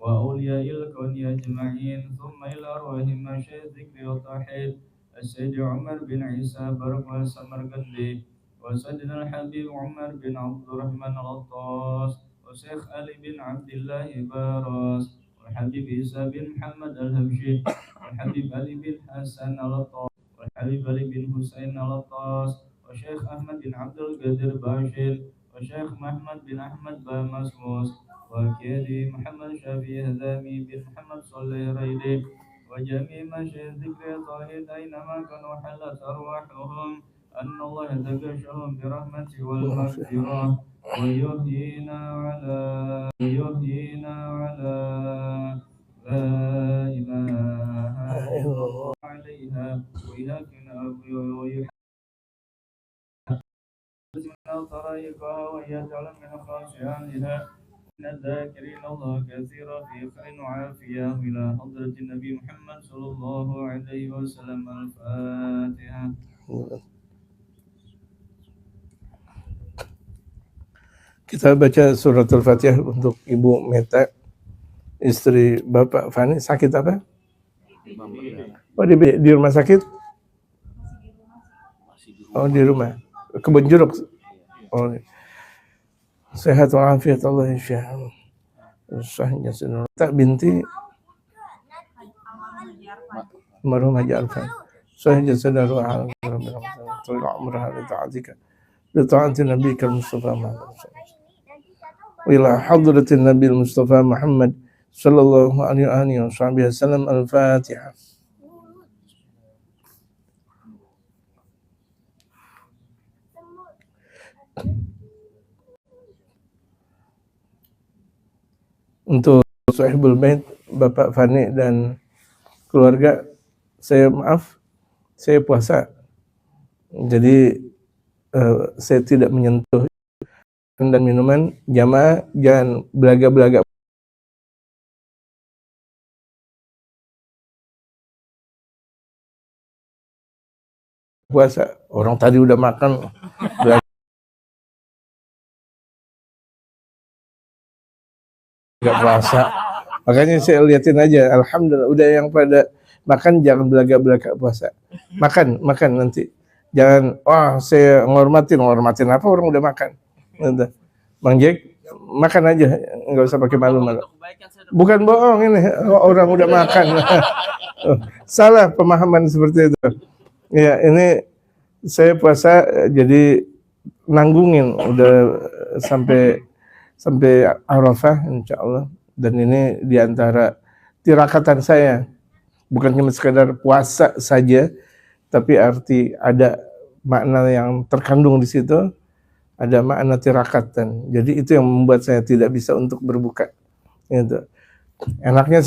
وأولياء الكون أجمعين ثم إلى أرواح مشايخ الذكر والتوحيد السيد عمر بن عيسى برق السمرقندي وسيدنا الحبيب عمر بن عبد الرحمن الغطاس وشيخ علي بن عبد الله باراس والحبيب عيسى بن محمد الهبشي والحبيب علي بن حسن الطاس والحبيب علي بن حسين الطاس وشيخ أحمد بن عبد القادر باشر وشيخ محمد بن أحمد بامسموس وكيدي محمد شافي هذامي بن محمد صلي ريدي وجميع مشايخ ذكر التوحيد أينما كانوا حلت أرواحهم أن الله يتغشهم برحمته والمغفرة ويحيينا على لا إله إلا الله عليها ويهكنا ويحسن طريقها ويجعل من خاشعيها من الذاكرين الله كثيرا في خير وعافية إلى حضرة النبي محمد صلى الله عليه وسلم. الفاتحة. Kita baca surat Al-Fatihah untuk Ibu Meta, istri Bapak Fani. Sakit apa? Oh, di rumah sakit? Oh, di rumah. Kebun jeruk. Oh, sehat walafiat Allah insyaAllah. Sahnya sunnah. Tak binti Marhum Haji Alfan. Sahnya sunnah ru'al. Tolak umrah li ta'atika. Li ta'ati Nabi Mustafa Muhammad. Ila hadratin Nabi Mustafa Muhammad sallallahu alaihi wasallam. Al-Fatihah. Untuk Sahibul Bait, Bapak Fani dan keluarga, saya maaf, saya puasa. Jadi saya tidak menyentuh dan minuman. Jamaah jangan belaga-belaga. puasa. Orang tadi udah makan, nggak puasa. Makanya saya liatin aja, alhamdulillah udah yang pada makan jangan belagak-belagak puasa. Makan nanti. Jangan, wah saya ngormatin apa orang udah makan. Udah. Bang Jack, makan aja, nggak usah pakai malu-malu. Bukan bohong ini, orang udah makan. Salah pemahaman seperti itu. Ya ini saya puasa jadi nanggungin udah sampai Arafah insya Allah. Dan ini diantara tirakatan saya, bukan cuma sekadar puasa saja, tapi arti ada makna yang terkandung di situ, ada makna tirakatan. Jadi itu yang membuat saya tidak bisa untuk berbuka. Gitu. Enaknya sih